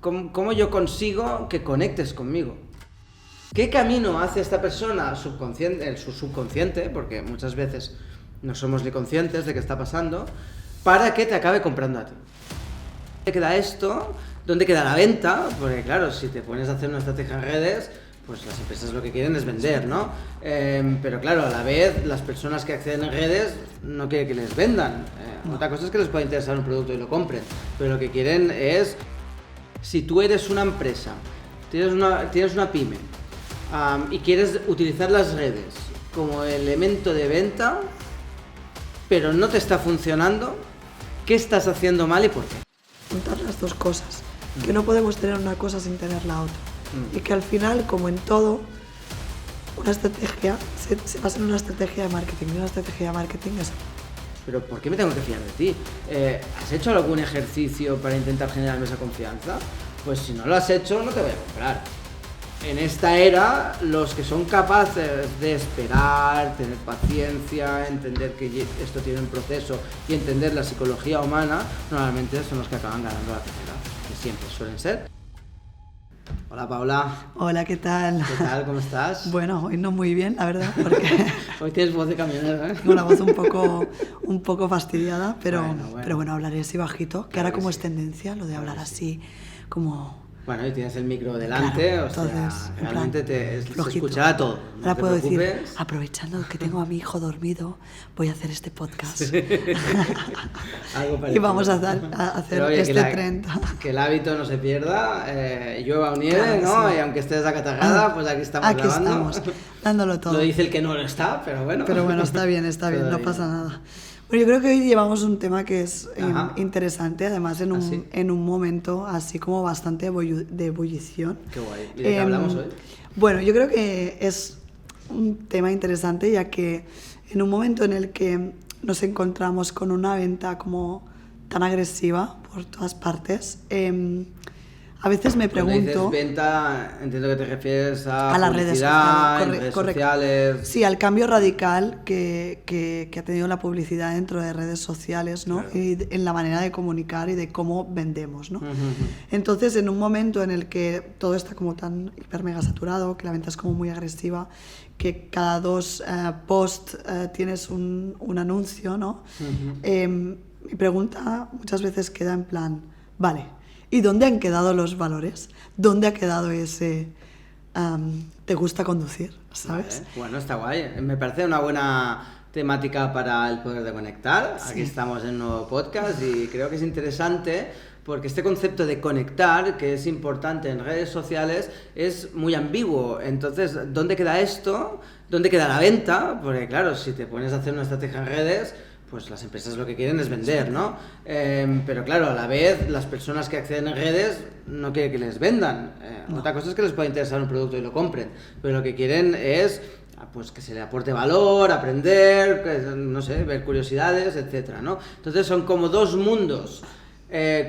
¿Cómo yo consigo que conectes conmigo? ¿Qué camino hace esta persona, su subconsciente, porque muchas veces no somos ni conscientes de qué está pasando, para que te acabe comprando a ti? ¿Dónde queda esto? ¿Dónde queda la venta? Porque claro, si te pones a hacer una estrategia en redes, pues las empresas lo que quieren es vender, ¿no? Pero claro, a la vez, las personas que acceden en redes no quieren que les vendan. Otra cosa es que les pueda interesar un producto y lo compren, pero lo que quieren es... Si tú eres una empresa, tienes una pyme y quieres utilizar las redes como elemento de venta, pero no te está funcionando, ¿qué estás haciendo mal y por qué? Juntar las dos cosas, que no podemos tener una cosa sin tener la otra. Y que al final, como en todo, una estrategia se basa en una estrategia de marketing. Y una estrategia de marketing es... Pero ¿por qué me tengo que fiar de ti? ¿Has hecho algún ejercicio para intentar generarme esa confianza? Pues si no lo has hecho, no te voy a comprar. En esta era, los que son capaces de esperar, tener paciencia, entender que esto tiene un proceso y entender la psicología humana, normalmente son los que acaban ganando la carrera, que siempre suelen ser. Hola Paula. Hola, ¿qué tal? ¿Qué tal? ¿Cómo estás? Bueno, hoy no muy bien, la verdad, porque... Hoy tienes voz de camionero, ¿eh? Tengo la voz un poco fastidiada, pero bueno, hablaré así bajito, que Claro ahora como que es sí. tendencia, lo de hablar Claro que así, como... Bueno, y tienes el micro delante, Claro, o sea, entonces, en realmente plan, se flojito. escuchará todo. No Ahora te puedo preocupes. decir, aprovechando que tengo a mi hijo dormido, voy a hacer este podcast. Algo parecido. Y vamos a hacer Pero, oye, este trend. Que el hábito no se pierda, llueva o nieve, Claro que ¿no? sí. Y aunque estés acatarrada, pues aquí estamos Aquí grabando. estamos, dándolo todo. Lo dice el que no lo está, pero bueno. Pero bueno, está bien, Todo no bien. pasa nada. Bueno, yo creo que hoy llevamos un tema que es interesante, además ¿Ah, sí? en un momento así como bastante de ebullición. Qué guay. ¿Y de qué hablamos hoy? Bueno, yo creo que es un tema interesante, ya que en un momento en el que nos encontramos con una venta como tan agresiva por todas partes, a veces me Cuando pregunto... dices venta, entiendo que te refieres a las redes publicidad, sociales, en redes correcto. sociales. Sí, al cambio radical que ha tenido la publicidad dentro de redes sociales, ¿no? Claro. Y en la manera de comunicar y de cómo vendemos, ¿no? Ujú. Entonces, en un momento en el que todo está como tan hiper mega saturado, que la venta es como muy agresiva, que cada dos posts tienes un anuncio, ¿no? Mi pregunta muchas veces queda en plan, vale, ¿y dónde han quedado los valores? ¿Dónde ha quedado ese te gusta conducir? ¿Sabes? Vale. Bueno, está guay. Me parece una buena temática para el poder de conectar. Sí. Aquí estamos en un nuevo podcast y creo que es interesante porque este concepto de conectar, que es importante en redes sociales, es muy ambiguo. Entonces, ¿dónde queda esto? ¿Dónde queda la venta? Porque claro, si te pones a hacer una estrategia en redes, pues las empresas lo que quieren es vender, ¿no? Pero claro, a la vez, las personas que acceden en redes no quieren que les vendan. Otra cosa es que les pueda interesar un producto y lo compren, pero lo que quieren es pues que se le aporte valor, aprender, no sé, ver curiosidades, etcétera, ¿no? Entonces son como dos mundos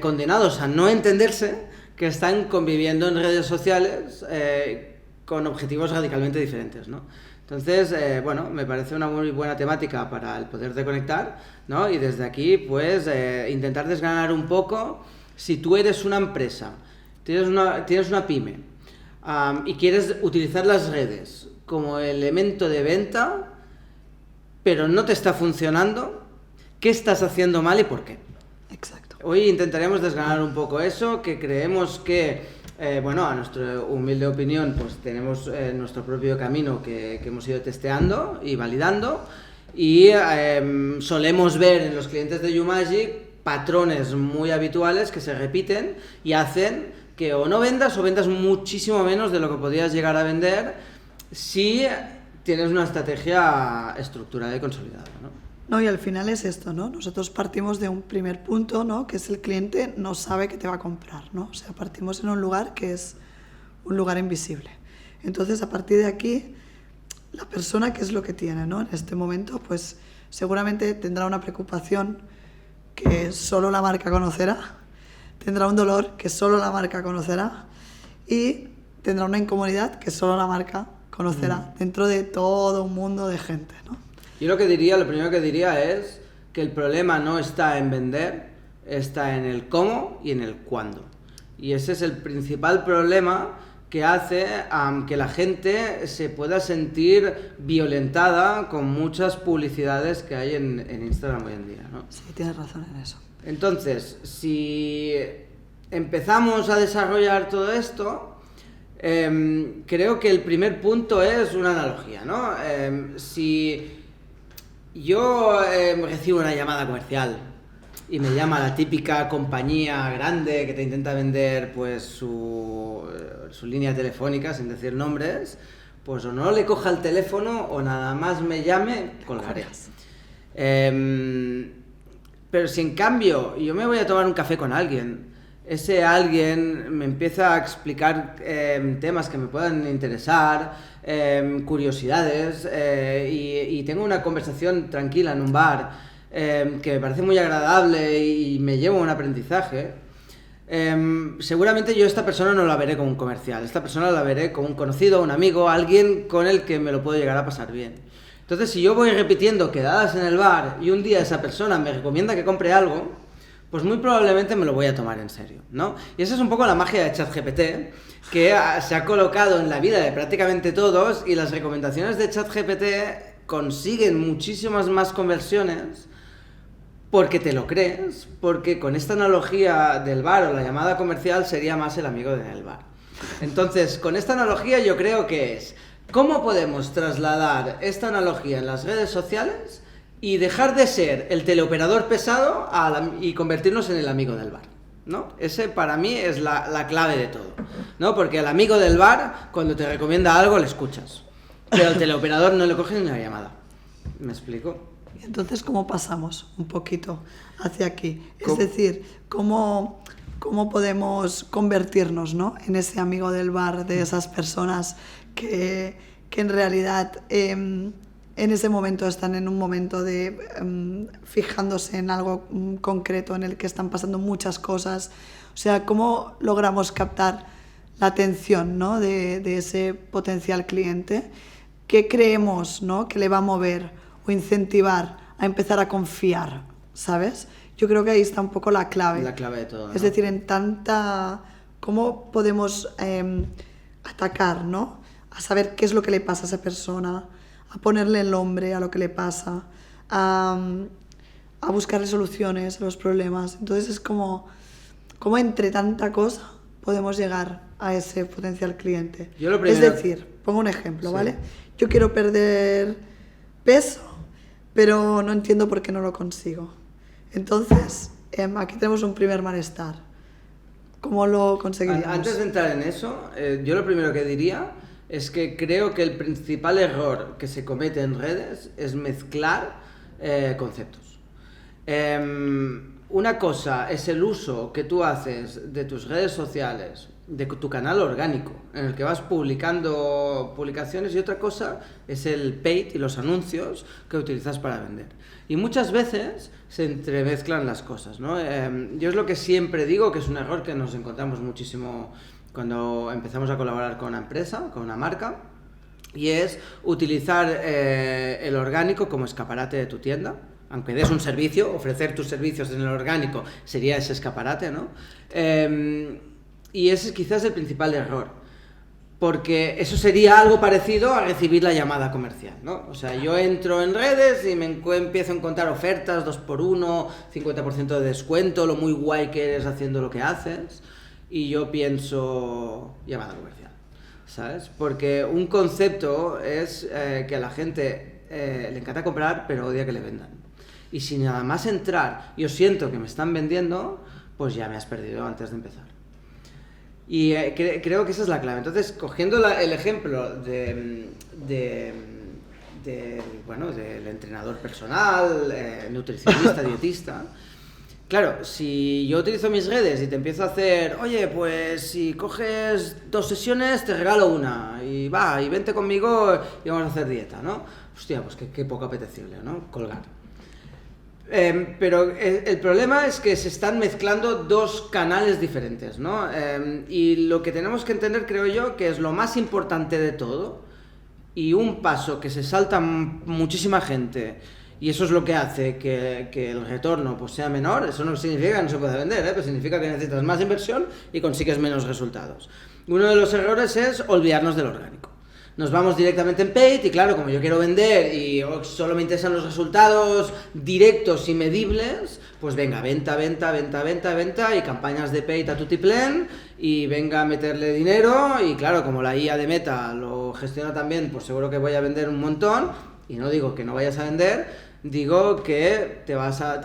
condenados a no entenderse, que están conviviendo en redes sociales con objetivos radicalmente diferentes, ¿no? Entonces, bueno, me parece una muy buena temática para el poder de conectar, ¿no? Y desde aquí, pues, intentar desgranar un poco, si tú eres una empresa, tienes una pyme y quieres utilizar las redes como elemento de venta, pero no te está funcionando, ¿qué estás haciendo mal y por qué? Exacto. Hoy intentaremos desgranar un poco eso, que creemos que... bueno, a nuestra humilde opinión, pues tenemos nuestro propio camino que hemos ido testeando y validando y solemos ver en los clientes de YouMagic patrones muy habituales que se repiten y hacen que o no vendas o vendas muchísimo menos de lo que podrías llegar a vender si tienes una estrategia estructurada y consolidada, ¿no? No, y al final es esto, ¿no? Nosotros partimos de un primer punto, ¿no? Que es el cliente no sabe que te va a comprar, ¿no? O sea, partimos en un lugar que es un lugar invisible. Entonces, a partir de aquí, la persona, ¿qué es lo que tiene, ¿no? En este momento, pues seguramente tendrá una preocupación que solo la marca conocerá, tendrá un dolor que solo la marca conocerá y tendrá una incomodidad que solo la marca conocerá dentro de todo un mundo de gente, ¿no? Yo lo primero que diría es que el problema no está en vender, está en el cómo y en el cuándo. Y ese es el principal problema que hace que la gente se pueda sentir violentada con muchas publicidades que hay en Instagram hoy en día, ¿no? Sí, tienes razón en eso. Entonces, si empezamos a desarrollar todo esto, creo que el primer punto es una analogía, ¿no? Si yo recibo una llamada comercial y me llama la típica compañía grande que te intenta vender pues su línea telefónica sin decir nombres, pues o no le coja el teléfono o nada más me llame, colgaré. Pero si en cambio yo me voy a tomar un café con alguien, ese alguien me empieza a explicar temas que me puedan interesar, curiosidades, y tengo una conversación tranquila en un bar que me parece muy agradable y me llevo un aprendizaje, seguramente yo a esta persona no la veré como un comercial, esta persona la veré como un conocido, un amigo, alguien con el que me lo puedo llegar a pasar bien. Entonces, si yo voy repitiendo quedadas en el bar y un día esa persona me recomienda que compre algo, pues muy probablemente me lo voy a tomar en serio, ¿no? Y esa es un poco la magia de ChatGPT, que se ha colocado en la vida de prácticamente todos, y las recomendaciones de ChatGPT consiguen muchísimas más conversiones porque te lo crees, porque con esta analogía del bar o la llamada comercial sería más el amigo del bar. Entonces, con esta analogía yo creo que es ¿cómo podemos trasladar esta analogía en las redes sociales y dejar de ser el teleoperador pesado y convertirnos en el amigo del bar, ¿no? Ese para mí es la clave de todo, ¿no? Porque al amigo del bar, cuando te recomienda algo, le escuchas, pero al teleoperador no le coges ni la llamada. ¿Me explico? Entonces, ¿cómo pasamos un poquito hacia aquí? Es decir, ¿cómo podemos convertirnos, ¿no?, en ese amigo del bar, de esas personas que en realidad en ese momento están en un momento de fijándose en algo concreto en el que están pasando muchas cosas? O sea, ¿cómo logramos captar la atención, ¿no?, de ese potencial cliente? ¿Qué creemos, ¿no?, que le va a mover o incentivar a empezar a confiar, ¿sabes? Yo creo que ahí está un poco la clave. La clave de todo, ¿no? Es decir, ¿cómo podemos atacar, ¿no?, a saber qué es lo que le pasa a esa persona, a ponerle el nombre a lo que le pasa, a buscarle soluciones a los problemas? Entonces es como entre tanta cosa podemos llegar a ese potencial cliente. Es decir, pongo un ejemplo, sí, ¿vale? Yo quiero perder peso, pero no entiendo por qué no lo consigo. Entonces, aquí tenemos un primer malestar. ¿Cómo lo conseguiríamos? Antes de entrar en eso, yo lo primero que diría es que creo que el principal error que se comete en redes es mezclar conceptos. Una cosa es el uso que tú haces de tus redes sociales, de tu canal orgánico, en el que vas publicando publicaciones, y otra cosa es el paid y los anuncios que utilizas para vender. Y muchas veces se entremezclan las cosas, ¿no? Yo es lo que siempre digo, que es un error que nos encontramos muchísimo cuando empezamos a colaborar con una empresa, con una marca, y es utilizar el orgánico como escaparate de tu tienda. Aunque des un servicio, ofrecer tus servicios en el orgánico sería ese escaparate, ¿no? Y ese es quizás el principal error, porque eso sería algo parecido a recibir la llamada comercial, ¿no? O sea, yo entro en redes y me empiezo a encontrar ofertas, 2x1, 50% de descuento, lo muy guay que eres haciendo lo que haces, y yo pienso llamada comercial, ¿sabes? Porque un concepto es que a la gente le encanta comprar, pero odia que le vendan. Y si nada más entrar yo siento que me están vendiendo, pues ya me has perdido antes de empezar. Y creo que esa es la clave. Entonces, cogiendo el ejemplo del entrenador personal, nutricionista, dietista, claro, si yo utilizo mis redes y te empiezo a hacer, oye, pues si coges 2 sesiones te regalo una, y vente conmigo y vamos a hacer dieta, ¿no? Hostia, pues qué poco apetecible, ¿no? Colgar. Pero el problema es que se están mezclando 2 canales diferentes, ¿no? Y lo que tenemos que entender, creo yo, que es lo más importante de todo, y un paso que se salta muchísima gente y eso es lo que hace que el retorno pues, sea menor. Eso no significa que no se pueda vender, pero significa que necesitas más inversión y consigues menos resultados. Uno de los errores es olvidarnos del orgánico. Nos vamos directamente en paid y claro, como yo quiero vender y solo me interesan los resultados directos y medibles, pues venga, venta y campañas de paid a tutiplén y venga a meterle dinero y claro, como la IA de Meta lo gestiona también, pues seguro que voy a vender un montón y no digo que no vayas a vender, digo que vas a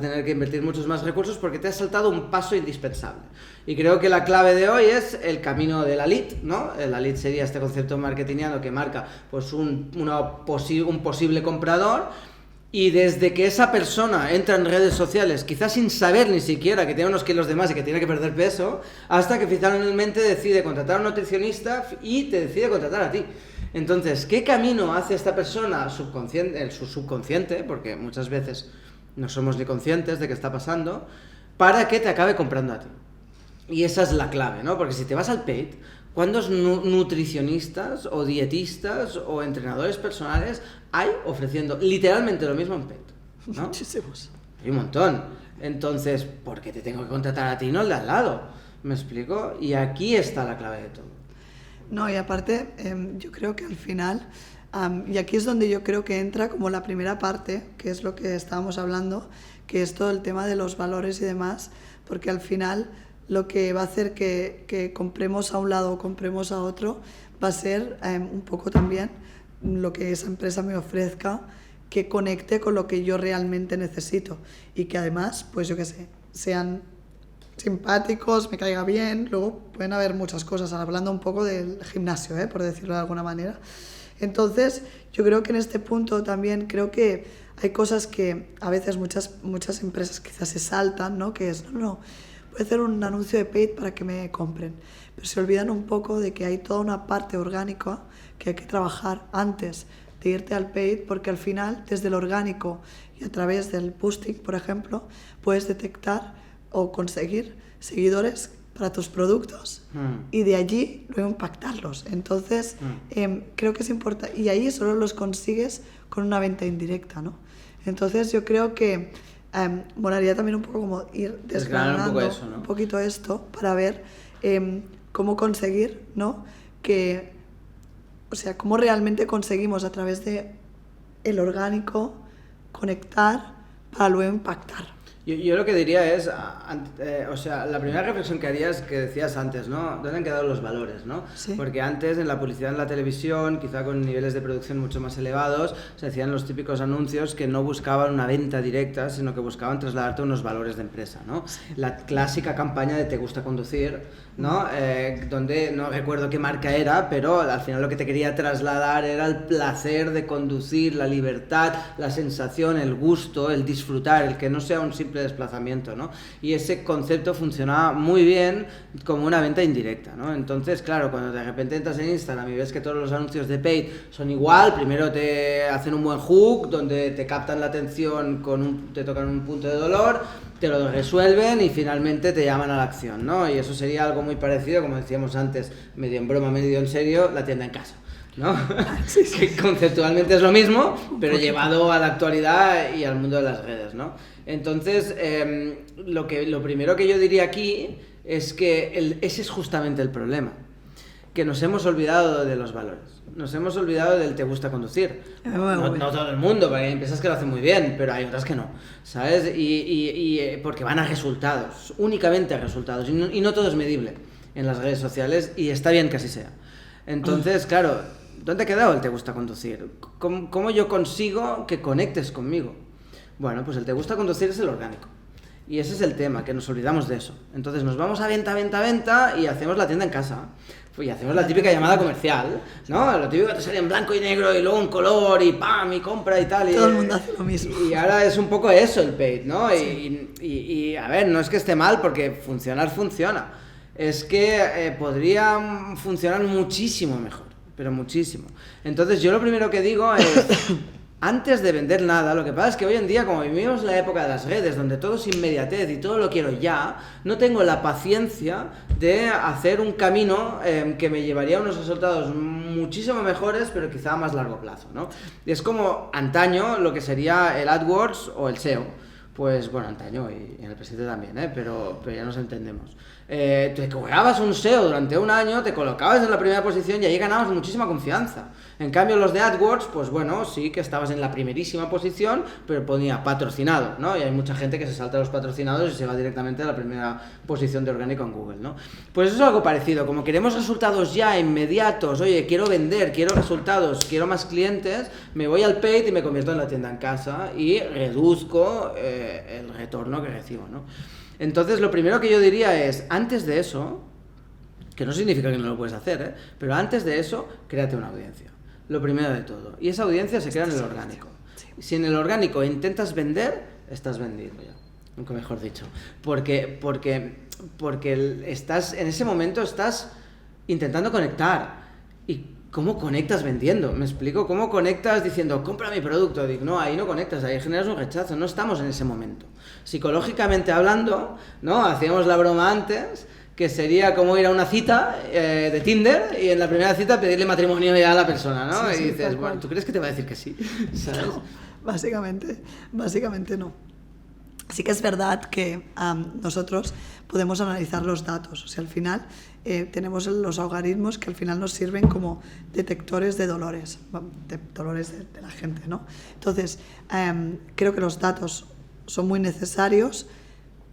tener que invertir muchos más recursos porque te has saltado un paso indispensable. Y creo que la clave de hoy es el camino de la lead, ¿no? La lead sería este concepto marketingiano que marca pues un posible comprador, y desde que esa persona entra en redes sociales, quizás sin saber ni siquiera que tiene unos kilos de más y que tiene que perder peso, hasta que finalmente decide contratar a un nutricionista y te decide contratar a ti. Entonces, ¿qué camino hace esta persona subconsciente, su subconsciente, porque muchas veces no somos ni conscientes de qué está pasando, para que te acabe comprando a ti? Y esa es la clave, ¿no? Porque si te vas al paid, ¿cuántos nutricionistas o dietistas o entrenadores personales hay ofreciendo literalmente lo mismo en paid? ¿No? Muchísimos. Hay un montón. Entonces, ¿por qué te tengo que contratar a ti y no al de al lado? ¿Me explico? Y aquí está la clave de todo. No, y aparte, yo creo que al final, y aquí es donde yo creo que entra como la primera parte, que es lo que estábamos hablando, que es todo el tema de los valores y demás, porque al final lo que va a hacer que compremos a un lado o compremos a otro va a ser un poco también lo que esa empresa me ofrezca, que conecte con lo que yo realmente necesito y que además, pues yo qué sé, sean simpáticos, me caiga bien. Luego pueden haber muchas cosas, hablando un poco del gimnasio, por decirlo de alguna manera. Entonces, yo creo que en este punto también creo que hay cosas que a veces muchas empresas quizás se saltan, ¿no? Que es, no, voy a hacer un anuncio de paid para que me compren. Pero se olvidan un poco de que hay toda una parte orgánica que hay que trabajar antes de irte al paid, porque al final, desde el orgánico y a través del boosting, por ejemplo, puedes detectar o conseguir seguidores para tus productos y de allí luego impactarlos. Entonces, creo que es importante, y ahí solo los consigues con una venta indirecta, ¿no? Entonces, yo creo que molaría también un poco como ir desgranando un poco eso, ¿no? Un poquito esto para ver cómo conseguir, ¿no? O sea, cómo realmente conseguimos a través de el orgánico conectar para luego impactar. Yo lo que diría es, o sea, la primera reflexión que haría es que decías antes, ¿no? ¿Dónde han quedado los valores, no? Sí. Porque antes en la publicidad, en la televisión, quizá con niveles de producción mucho más elevados, se hacían los típicos anuncios que no buscaban una venta directa, sino que buscaban trasladarte unos valores de empresa, ¿no? Sí. La clásica campaña de "te gusta conducir", ¿no? Donde no recuerdo qué marca era, pero al final lo que te quería trasladar era el placer de conducir, la libertad, la sensación, el gusto, el disfrutar, el que no sea un simple desplazamiento, ¿no? Y ese concepto funcionaba muy bien como una venta indirecta, ¿no? Entonces, claro, cuando de repente entras en Instagram y ves que todos los anuncios de paid son igual, primero te hacen un buen hook donde te captan la atención, te tocan un punto de dolor, te lo resuelven y finalmente te llaman a la acción, ¿no? Y eso sería algo muy parecido, como decíamos antes, medio en broma, medio en serio, la tienda en casa, ¿no? Sí, sí. Que conceptualmente es lo mismo, pero llevado a la actualidad y al mundo de las redes, ¿no? Entonces, lo primero que yo diría aquí es que ese es justamente el problema, que nos hemos olvidado de los valores. Nos hemos olvidado del "te gusta conducir". No todo el mundo, porque hay empresas que lo hacen muy bien, pero hay otras que no, ¿sabes? Y porque van a resultados, únicamente a resultados, y no todo es medible en las redes sociales, y está bien que así sea. Entonces, claro, ¿dónde ha quedado el "te gusta conducir"? ¿Cómo yo consigo que conectes conmigo? Bueno, pues el "te gusta conducir" es el orgánico. Y ese es el tema, que nos olvidamos de eso. Entonces nos vamos a venta y hacemos la tienda en casa. Y hacemos la típica llamada comercial, ¿no? Lo típico que te sale en blanco y negro y luego un color y ¡pam! Y compra y tal. Todo el mundo hace lo mismo. Y ahora es un poco eso el paid, ¿no? Sí. Y a ver, no es que esté mal porque funciona. Es que podría funcionar muchísimo mejor, pero muchísimo. Entonces yo lo primero que digo es... antes de vender nada. Lo que pasa es que hoy en día, como vivimos la época de las redes, donde todo es inmediatez y todo lo quiero ya, no tengo la paciencia de hacer un camino que me llevaría a unos resultados muchísimo mejores, pero quizá a más largo plazo, ¿no? Y es como antaño lo que sería el AdWords o el SEO. Pues bueno, antaño y en el presente también, pero ya nos entendemos. Te colgabas un SEO durante un año, te colocabas en la primera posición y ahí ganabas muchísima confianza. En cambio, los de AdWords, pues bueno, sí que estabas en la primerísima posición, pero ponía patrocinado, ¿no? Y hay mucha gente que se salta los patrocinados y se va directamente a la primera posición de orgánico en Google, ¿no? Pues eso es algo parecido. Como queremos resultados ya inmediatos, oye, quiero vender, quiero resultados, quiero más clientes, me voy al paid y me convierto en la tienda en casa y reduzco el retorno que recibo, ¿no? Entonces, lo primero que yo diría es, antes de eso, que no significa que no lo puedes hacer, pero antes de eso, créate una audiencia. Lo primero de todo. Y esa audiencia se crea en el orgánico. Si en el orgánico intentas vender, estás vendido ya. Nunca mejor dicho. Porque estás, en ese momento estás intentando conectar. ¿Y cómo conectas vendiendo? ¿Me explico? ¿Cómo conectas diciendo, compra mi producto? Digo, no, ahí no conectas, ahí generas un rechazo. No estamos en ese momento. Psicológicamente hablando, ¿no? Hacíamos la broma antes, que sería como ir a una cita de Tinder y en la primera cita pedirle matrimonio ya a la persona, ¿no? Sí, y dices, bueno, ¿tú crees que te va a decir que sí? ¿Sabes? No, básicamente no. Sí que es verdad que nosotros podemos analizar los datos. O sea, al final tenemos los algoritmos que al final nos sirven como detectores de dolores de la gente, ¿no? Entonces, creo que los datos son muy necesarios,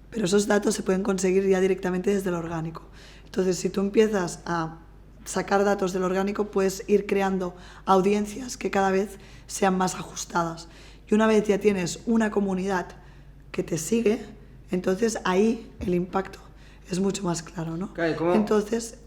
pero esos datos se pueden conseguir ya directamente desde el orgánico. Entonces, si tú empiezas a sacar datos del orgánico, puedes ir creando audiencias que cada vez sean más ajustadas. Y una vez ya tienes una comunidad que te sigue, entonces ahí el impacto es mucho más claro, ¿no? Claro, entonces,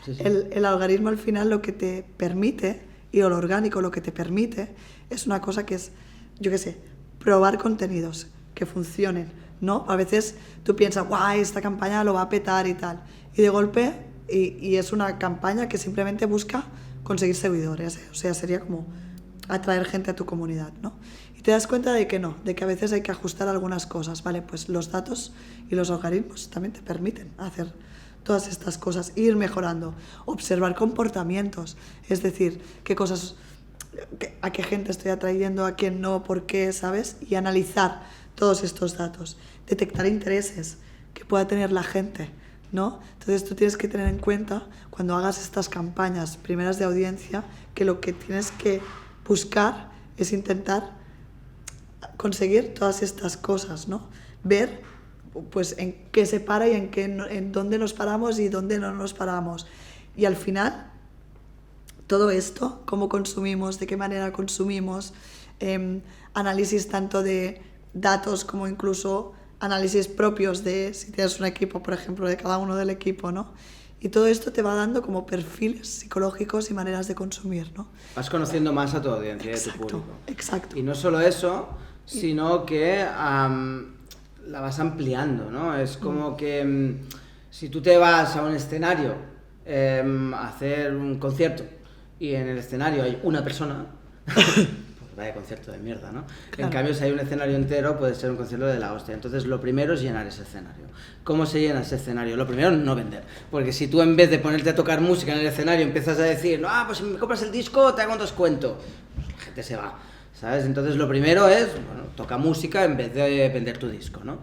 sí. El algoritmo al final lo que te permite, y el orgánico lo que te permite, es una cosa que es, yo qué sé, probar contenidos que funcionen, ¿no? A veces tú piensas, guau, esta campaña lo va a petar y tal, y de golpe, y es una campaña que simplemente busca conseguir seguidores, o sea, sería como atraer gente a tu comunidad, ¿no? Y te das cuenta de que no, de que a veces hay que ajustar algunas cosas, ¿vale? Pues los datos y los algoritmos también te permiten hacer todas estas cosas, ir mejorando, observar comportamientos, es decir, qué cosas, a qué gente estoy atrayendo, a quién no, por qué, ¿sabes? Y analizar todos estos datos, detectar intereses que pueda tener la gente, ¿no? Entonces tú tienes que tener en cuenta, cuando hagas estas campañas primeras de audiencia, que lo que tienes que buscar es intentar conseguir todas estas cosas, ¿no? Ver pues en qué se para y en dónde nos paramos y dónde no nos paramos. Y al final, todo esto, cómo consumimos, de qué manera consumimos, análisis tanto de datos como incluso análisis propios de si tienes un equipo, por ejemplo, de cada uno del equipo, ¿no? Y todo esto te va dando como perfiles psicológicos y maneras de consumir, ¿no? Vas conociendo más a tu audiencia, de tu público. Exacto. Y no solo eso, sino que la vas ampliando, ¿no? Es como que si tú te vas a un escenario a hacer un concierto y en el escenario hay una persona, pues vaya concierto de mierda, ¿no? Claro. En cambio, si hay un escenario entero, puede ser un concierto de la hostia. Entonces, lo primero es llenar ese escenario. ¿Cómo se llena ese escenario? Lo primero es no vender. Porque si tú en vez de ponerte a tocar música en el escenario empiezas a decir, no, pues si me compras el disco te hago un descuento, pues la gente se va, ¿sabes? Entonces, lo primero es, bueno, toca música en vez de vender tu disco, ¿no?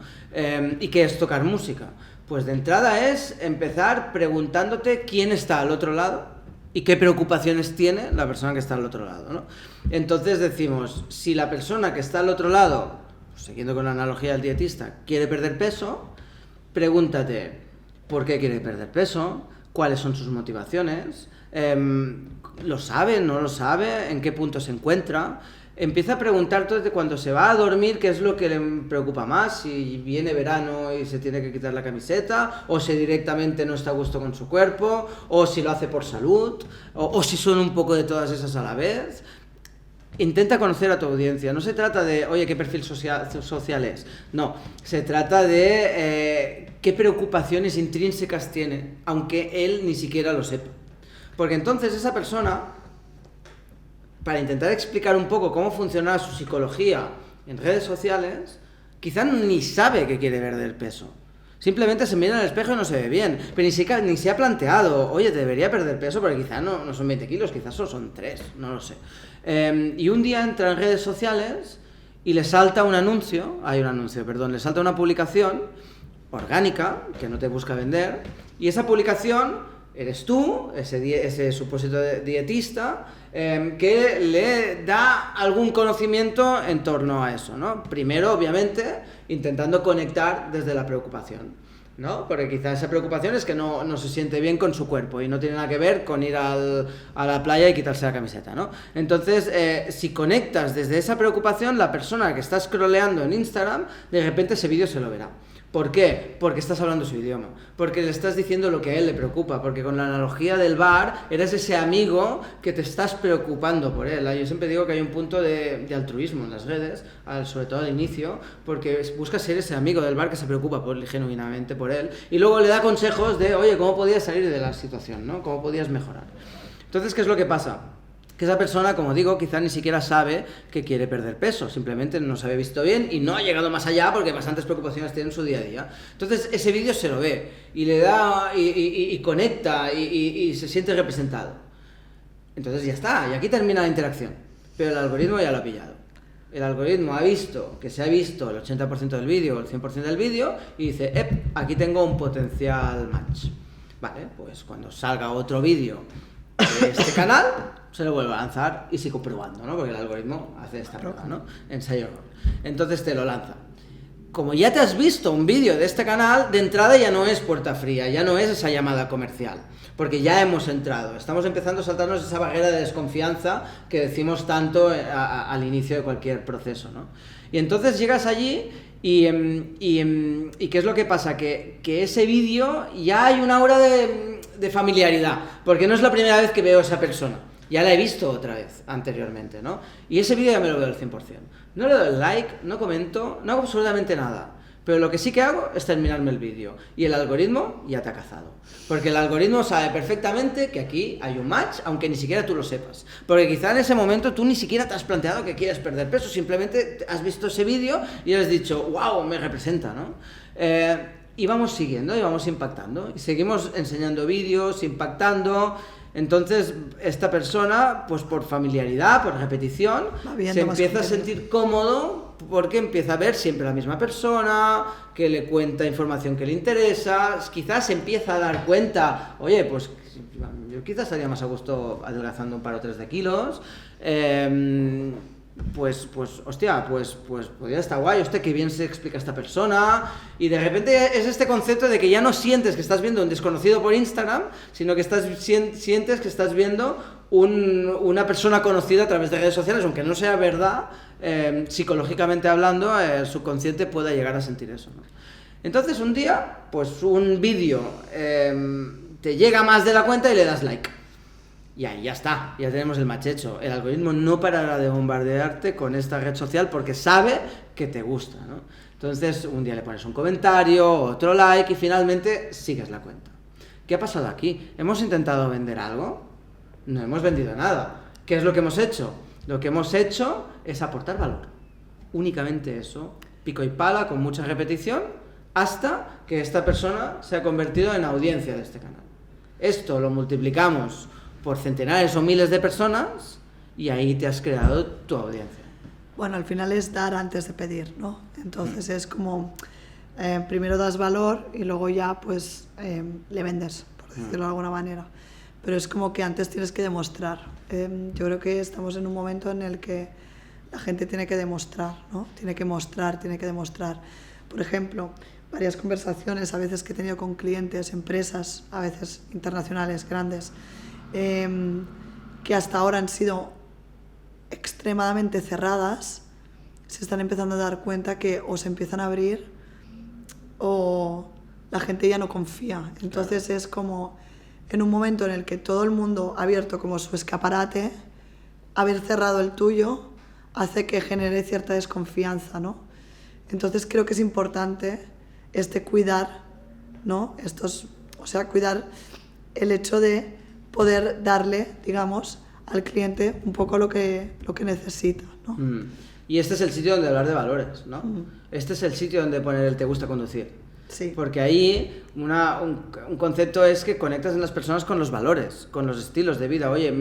¿Y qué es tocar música? Pues de entrada es empezar preguntándote quién está al otro lado y qué preocupaciones tiene la persona que está al otro lado, ¿no? Entonces decimos, si la persona que está al otro lado, pues siguiendo con la analogía del dietista, quiere perder peso, pregúntate por qué quiere perder peso, cuáles son sus motivaciones, ¿lo sabe, no lo sabe, en qué punto se encuentra? Empieza a preguntarte desde cuando se va a dormir qué es lo que le preocupa más, si viene verano y se tiene que quitar la camiseta, o si directamente no está a gusto con su cuerpo, o si lo hace por salud, o si son un poco de todas esas a la vez. Intenta conocer a tu audiencia. No se trata de, oye, ¿qué perfil social es? No, se trata de qué preocupaciones intrínsecas tiene, aunque él ni siquiera lo sepa. Porque entonces esa persona para intentar explicar un poco cómo funciona su psicología en redes sociales, quizá ni sabe que quiere perder peso. Simplemente se mira en el espejo y no se ve bien, pero ni se ha planteado, oye, debería perder peso, porque quizá no son 20 kilos, quizás solo son 3, no lo sé. Y un día entra en redes sociales y le salta le salta una publicación orgánica, que no te busca vender, y esa publicación eres tú, ese supuesto dietista, que le da algún conocimiento en torno a eso, ¿no? Primero, obviamente, intentando conectar desde la preocupación, ¿no? Porque quizás esa preocupación es que no se siente bien con su cuerpo y no tiene nada que ver con ir a la playa y quitarse la camiseta, ¿no? Entonces, si conectas desde esa preocupación, la persona que está scrolleando en Instagram, de repente ese vídeo se lo verá. ¿Por qué? Porque estás hablando su idioma, porque le estás diciendo lo que a él le preocupa, porque con la analogía del bar eres ese amigo que te estás preocupando por él. Yo siempre digo que hay un punto de altruismo en las redes, sobre todo al inicio, porque buscas ser ese amigo del bar que se preocupa genuinamente por él, y luego le da consejos de, oye, ¿cómo podías salir de la situación, ¿no? ¿Cómo podías mejorar? Entonces, ¿qué es lo que pasa? Que esa persona, como digo, quizá ni siquiera sabe que quiere perder peso, simplemente no se había visto bien y no ha llegado más allá porque bastantes preocupaciones tiene en su día a día. Entonces ese vídeo se lo ve y le da y conecta y se siente representado. Entonces ya está, y aquí termina la interacción, pero el algoritmo ya lo ha pillado. El algoritmo ha visto que se ha visto el 80% del vídeo o el 100% del vídeo y dice, aquí tengo un potencial match. Vale, pues cuando salga otro vídeo de este canal, se lo vuelve a lanzar y sigo probando, ¿no? Porque el algoritmo hace esta prueba, ¿no? Ensayo-error. Entonces te lo lanza. Como ya te has visto un vídeo de este canal, de entrada ya no es puerta fría, ya no es esa llamada comercial, porque ya hemos entrado. Estamos empezando a saltarnos esa barrera de desconfianza que decimos tanto al inicio de cualquier proceso, ¿no? Y entonces llegas allí y ¿qué es lo que pasa? Que ese vídeo ya hay una aura de familiaridad, porque no es la primera vez que veo a esa persona. Ya la he visto otra vez anteriormente, ¿no? Y ese vídeo ya me lo veo al 100%. No le doy like, no comento, no hago absolutamente nada. Pero lo que sí que hago es terminarme el vídeo. Y el algoritmo ya te ha cazado. Porque el algoritmo sabe perfectamente que aquí hay un match, aunque ni siquiera tú lo sepas. Porque quizá en ese momento tú ni siquiera te has planteado que quieres perder peso, simplemente has visto ese vídeo y has dicho, wow, me representa, ¿no? Y vamos siguiendo y vamos impactando. Y seguimos enseñando vídeos, impactando. Entonces, esta persona, pues por familiaridad, por repetición, se empieza a sentir cómodo porque empieza a ver siempre la misma persona, que le cuenta información que le interesa, quizás se empieza a dar cuenta, oye, pues yo quizás estaría más a gusto adelgazando un par o 3 de kilos, hostia, pues podría estar guay, hostia, que bien se explica esta persona, y de repente es este concepto de que ya no sientes que estás viendo un desconocido por Instagram, sino que sientes que estás viendo una persona conocida a través de redes sociales, aunque no sea verdad, psicológicamente hablando, el subconsciente puede llegar a sentir eso, ¿no? Entonces un día, pues un vídeo te llega más de la cuenta y le das like. Y ahí ya está, ya tenemos el match hecho. El algoritmo no parará de bombardearte con esta red social porque sabe que te gusta, ¿no? Entonces, un día le pones un comentario, otro like y finalmente sigues la cuenta. ¿Qué ha pasado aquí? ¿Hemos intentado vender algo? No hemos vendido nada. ¿Qué es lo que hemos hecho? Lo que hemos hecho es aportar valor. Únicamente eso. Pico y pala, con mucha repetición, hasta que esta persona se ha convertido en audiencia de este canal. Esto lo multiplicamos por centenares o miles de personas y ahí te has creado tu audiencia. Bueno, al final es dar antes de pedir, ¿no? Entonces es como, primero das valor y luego ya pues le vendes, por decirlo de alguna manera. Pero es como que antes tienes que demostrar. Yo creo que estamos en un momento en el que la gente tiene que demostrar, ¿no? Tiene que mostrar, tiene que demostrar. Por ejemplo, varias conversaciones a veces que he tenido con clientes, empresas, a veces internacionales, grandes, que hasta ahora han sido extremadamente cerradas, se están empezando a dar cuenta que o se empiezan a abrir o la gente ya no confía. Entonces claro, es como en un momento en el que todo el mundo ha abierto como su escaparate, haber cerrado el tuyo hace que genere cierta desconfianza, ¿no? Entonces creo que es importante cuidar, ¿no? Cuidar el hecho de poder darle, digamos, al cliente un poco lo que necesita, ¿no? Y este es el sitio donde hablar de valores, ¿no? Este es el sitio donde poner el te gusta conducir. Sí. Porque ahí un concepto es que conectas en las personas con los valores, con los estilos de vida. Oye,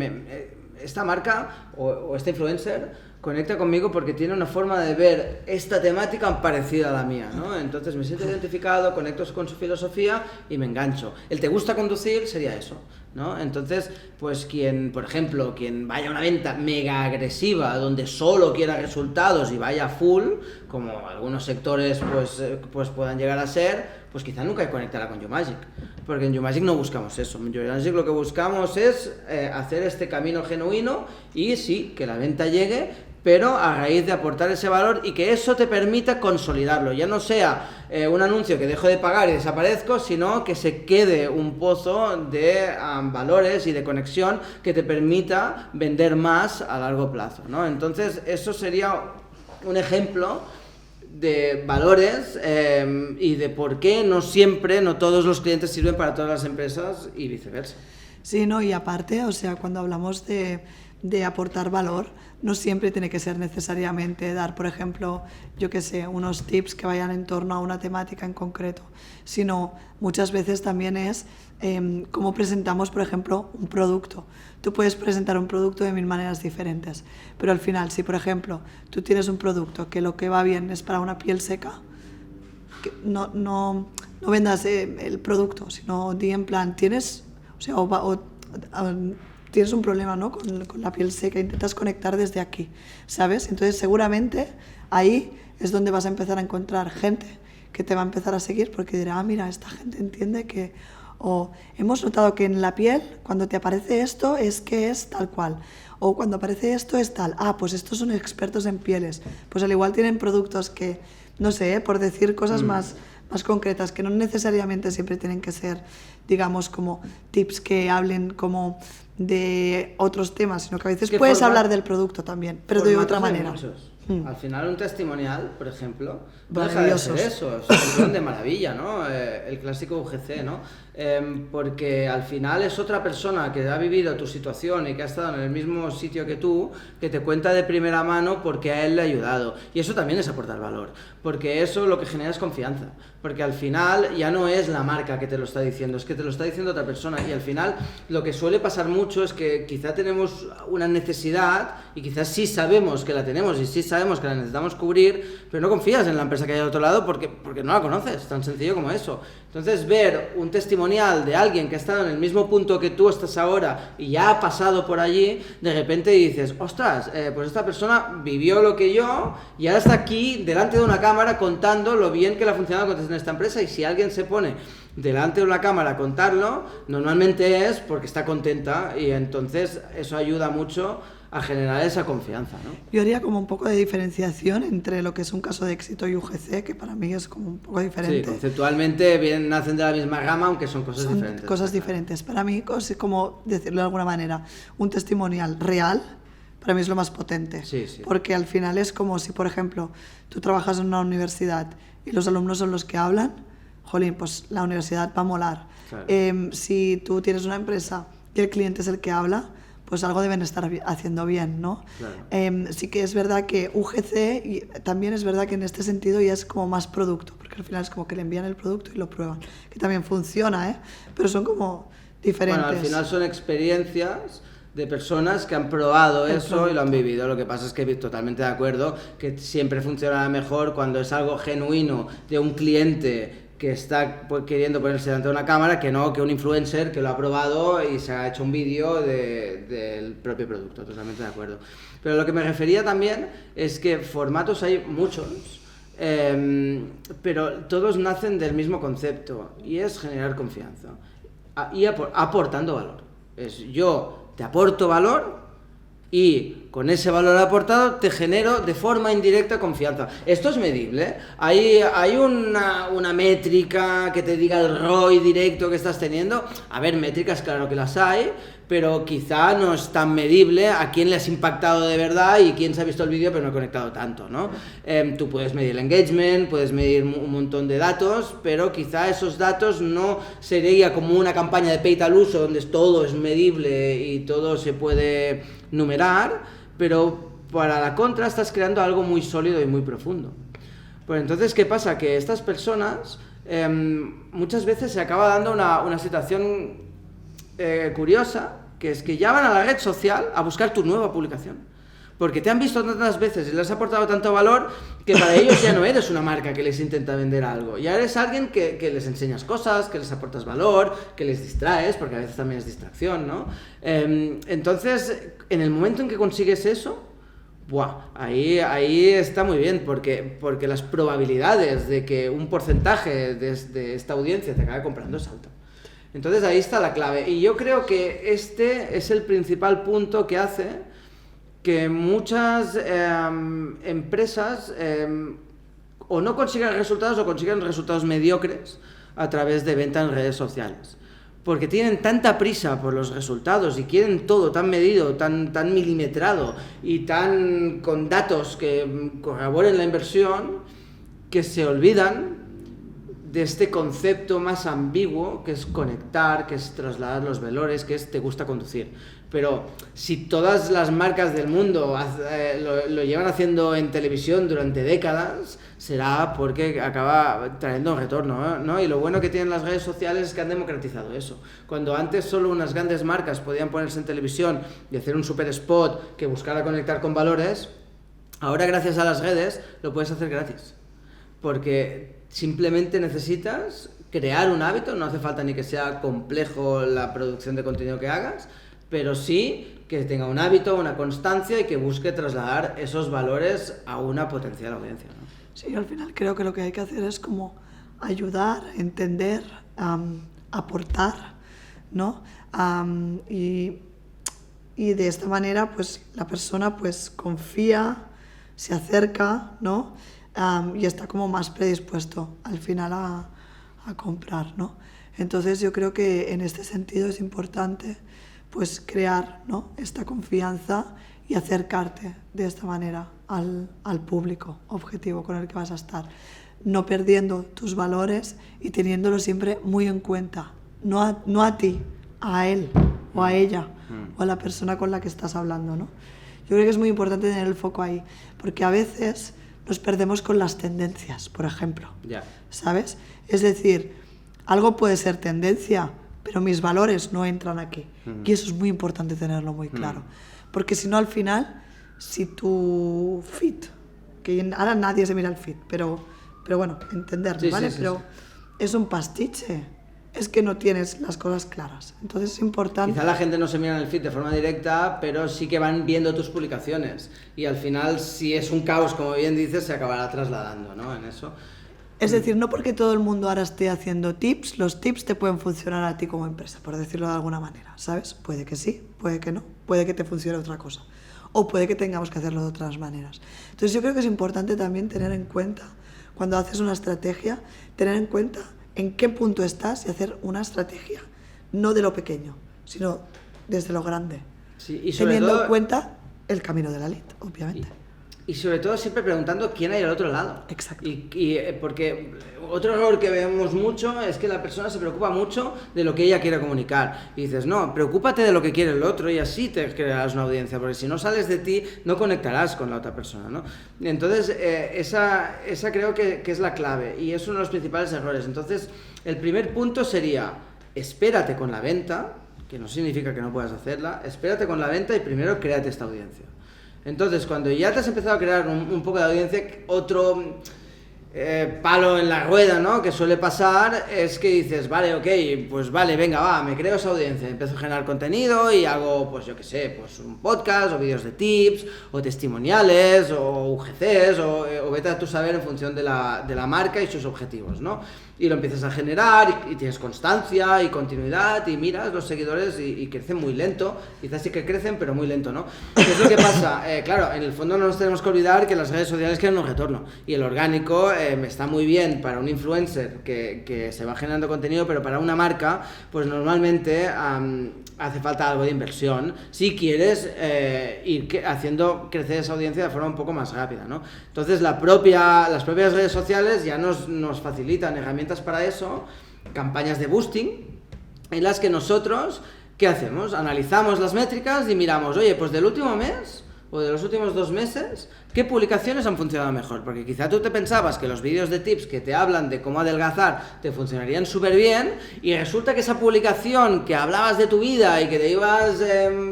esta marca o este influencer conecta conmigo porque tiene una forma de ver esta temática parecida a la mía, ¿no? Entonces me siento identificado, conecto con su filosofía y me engancho. El te gusta conducir sería eso, ¿no? Entonces, pues por ejemplo, quien vaya a una venta mega agresiva donde solo quiera resultados y vaya full, como algunos sectores pues puedan llegar a ser, pues quizá nunca conectará con YouMagic, porque en YouMagic no buscamos eso. En YouMagic lo que buscamos es hacer este camino genuino y sí, que la venta llegue, pero a raíz de aportar ese valor y que eso te permita consolidarlo. Ya no sea un anuncio que dejo de pagar y desaparezco, sino que se quede un pozo de valores y de conexión que te permita vender más a largo plazo, ¿no? Entonces, eso sería un ejemplo de valores y de por qué no todos los clientes sirven para todas las empresas y viceversa. Sí, no, y aparte, o sea, cuando hablamos de aportar valor, no siempre tiene que ser necesariamente dar, por ejemplo, yo qué sé, unos tips que vayan en torno a una temática en concreto, sino muchas veces también es cómo presentamos, por ejemplo, un producto. Tú puedes presentar un producto de 1000 maneras diferentes, pero al final, si por ejemplo tú tienes un producto que lo que va bien es para una piel seca, no vendas el producto, sino di en plan, tienes un problema, ¿no? con la piel seca, intentas conectar desde aquí, ¿sabes? Entonces seguramente ahí es donde vas a empezar a encontrar gente que te va a empezar a seguir porque dirá, mira, esta gente entiende que, o hemos notado que en la piel cuando te aparece esto es que es tal cual, o cuando aparece esto es tal, pues estos son expertos en pieles, pues al igual tienen productos que, no sé, por decir cosas más concretas, que no necesariamente siempre tienen que ser, digamos, como tips que hablen como de otros temas, sino que a veces puedes hablar del producto también, pero de otra manera. Al final un testimonial, por ejemplo, no deja de ser eso, es un plan de maravilla, ¿no? El clásico UGC, ¿no? Porque al final es otra persona que ha vivido tu situación y que ha estado en el mismo sitio que tú, que te cuenta de primera mano porque a él le ha ayudado. Y eso también es aportar valor, porque eso lo que genera es confianza, porque al final ya no es la marca que te lo está diciendo, es que te lo está diciendo otra persona. Y al final lo que suele pasar mucho es que quizá tenemos una necesidad y quizás sí sabemos que la tenemos y sí sabemos que la necesitamos cubrir, pero no confías en la empresa que hay al otro lado porque no la conoces, tan sencillo como eso. Entonces ver un testimonial de alguien que ha estado en el mismo punto que tú estás ahora y ya ha pasado por allí, de repente dices, ostras, pues esta persona vivió lo que yo y ahora está aquí delante de una cámara contando lo bien que le ha funcionado en esta empresa. Y si alguien se pone delante de una cámara a contarlo, normalmente es porque está contenta y entonces eso ayuda mucho a generar esa confianza, ¿no? Yo haría como un poco de diferenciación entre lo que es un caso de éxito y UGC, que para mí es como un poco diferente. Sí, conceptualmente nacen de la misma gama, aunque son cosas diferentes. Cosas diferentes. Para mí, como decirlo de alguna manera, un testimonial real, para mí es lo más potente. Sí, sí. Porque al final es como si, por ejemplo, tú trabajas en una universidad y los alumnos son los que hablan, jolín, pues la universidad va a molar. Claro. Si tú tienes una empresa y el cliente es el que habla, pues algo deben estar haciendo bien, ¿no? Claro. Sí que es verdad que UGC, y también es verdad que en este sentido ya es como más producto, porque al final es como que le envían el producto y lo prueban, que también funciona, ¿eh? Pero son como diferentes. Bueno, al final son experiencias de personas que han probado eso y lo han vivido. Lo que pasa es que totalmente de acuerdo que siempre funciona mejor cuando es algo genuino de un cliente que está queriendo ponerse delante de una cámara, que no que un influencer que lo ha probado y se ha hecho un vídeo del propio producto. Totalmente de acuerdo. Pero lo que me refería también es que formatos hay muchos, pero todos nacen del mismo concepto y es generar confianza y aportando valor. Yo te aporto valor y con ese valor aportado te genero de forma indirecta confianza. Esto es medible, ¿eh? Hay una métrica que te diga el ROI directo que estás teniendo. A ver, métricas claro que las hay, pero quizá no es tan medible a quién le has impactado de verdad y quién se ha visto el vídeo pero no ha conectado tanto, ¿no? Tú puedes medir el engagement, puedes medir un montón de datos, pero quizá esos datos no sería como una campaña de paid al uso donde todo es medible y todo se puede numerar, pero para la contra estás creando algo muy sólido y muy profundo. Pues entonces, ¿qué pasa? Que estas personas muchas veces se acaba dando una situación curiosa, que es que ya van a la red social a buscar tu nueva publicación, porque te han visto tantas veces y les has aportado tanto valor que para ellos ya no eres una marca que les intenta vender algo, ya eres alguien que les enseñas cosas, que les aportas valor, que les distraes, porque a veces también es distracción, ¿no? Entonces, en el momento en que consigues eso, ¡buah! Ahí está muy bien, porque las probabilidades de que un porcentaje de esta audiencia te acabe comprando es alto. Entonces ahí está la clave, y yo creo que este es el principal punto que hace que muchas empresas o no consigan resultados o consigan resultados mediocres a través de venta en redes sociales, porque tienen tanta prisa por los resultados y quieren todo tan medido, tan milimetrado y tan con datos que corroboren la inversión, que se olvidan de este concepto más ambiguo que es conectar, que es trasladar los valores, que es te gusta conducir. Pero si todas las marcas del mundo lo llevan haciendo en televisión durante décadas, será porque acaba trayendo un retorno, ¿no? Y lo bueno que tienen las redes sociales es que han democratizado eso. Cuando antes solo unas grandes marcas podían ponerse en televisión y hacer un super spot que buscara conectar con valores, ahora gracias a las redes lo puedes hacer gratis. Porque simplemente necesitas crear un hábito, no hace falta ni que sea complejo la producción de contenido que hagas, pero sí que tenga un hábito, una constancia y que busque trasladar esos valores a una potencial audiencia, ¿no? Sí, al final creo que lo que hay que hacer es como ayudar, entender, aportar, ¿no? Y de esta manera pues la persona pues confía, se acerca, ¿no? Y está como más predispuesto al final a comprar, ¿no? Entonces yo creo que en este sentido es importante pues crear, ¿no?, esta confianza y acercarte de esta manera al público objetivo con el que vas a estar, no perdiendo tus valores y teniéndolo siempre muy en cuenta, no a ti, a él o a ella o a la persona con la que estás hablando, ¿no? Yo creo que es muy importante tener el foco ahí, porque a veces nos perdemos con las tendencias, por ejemplo, ¿sabes? Es decir, algo puede ser tendencia, pero mis valores no entran aquí. Y eso es muy importante tenerlo muy claro. Porque si no, al final, si tu feed, que ahora nadie se mira el feed, pero bueno, entenderlo, ¿vale? Pero es un pastiche, es que no tienes las cosas claras. Entonces es importante... Quizá la gente no se mira en el feed de forma directa, pero sí que van viendo tus publicaciones. Y al final, si es un caos, como bien dices, se acabará trasladando, ¿no? En eso. Es decir, no porque todo el mundo ahora esté haciendo tips, los tips te pueden funcionar a ti como empresa, por decirlo de alguna manera, ¿sabes? Puede que sí, puede que no, puede que te funcione otra cosa. O puede que tengamos que hacerlo de otras maneras. Entonces yo creo que es importante también tener en cuenta, cuando haces una estrategia, tener en cuenta en qué punto estás y hacer una estrategia, no de lo pequeño, sino desde lo grande. Sí, y sobre teniendo todo, en cuenta el camino de la lead, obviamente. Y sobre todo siempre preguntando quién hay al otro lado. Exacto. Y porque otro error que vemos mucho es que la persona se preocupa mucho de lo que ella quiere comunicar. Y dices, no, preocúpate de lo que quiere el otro y así te crearás una audiencia, porque si no sales de ti, no conectarás con la otra persona, ¿no? Entonces, esa creo que es la clave y es uno de los principales errores. Entonces, el primer punto sería, espérate con la venta, que no significa que no puedas hacerla, espérate con la venta y primero créate esta audiencia. Entonces, cuando ya te has empezado a crear un poco de audiencia, palo en la rueda, ¿no? Que suele pasar es que dices, vale, ok, pues vale, venga, va, me creo esa audiencia, empiezo a generar contenido y hago, pues yo qué sé, pues un podcast o vídeos de tips o testimoniales o UGCs o vete a tu saber en función de la marca y sus objetivos, ¿no? Y lo empiezas a generar y tienes constancia y continuidad y miras los seguidores y crecen muy lento, quizás sí que crecen pero muy lento, ¿no? ¿Qué es lo que pasa? Claro, en el fondo no nos tenemos que olvidar que las redes sociales quieren un retorno y el orgánico está muy bien para un influencer que se va generando contenido, pero para una marca pues normalmente hace falta algo de inversión si quieres ir haciendo crecer esa audiencia de forma un poco más rápida, ¿no? Entonces las propias redes sociales ya nos facilitan herramientas para eso, campañas de boosting en las que nosotros, ¿qué hacemos? Analizamos las métricas y miramos, oye, pues del último mes o de los últimos 2 meses, ¿qué publicaciones han funcionado mejor? Porque quizá tú te pensabas que los vídeos de tips que te hablan de cómo adelgazar te funcionarían súper bien y resulta que esa publicación que hablabas de tu vida y que te ibas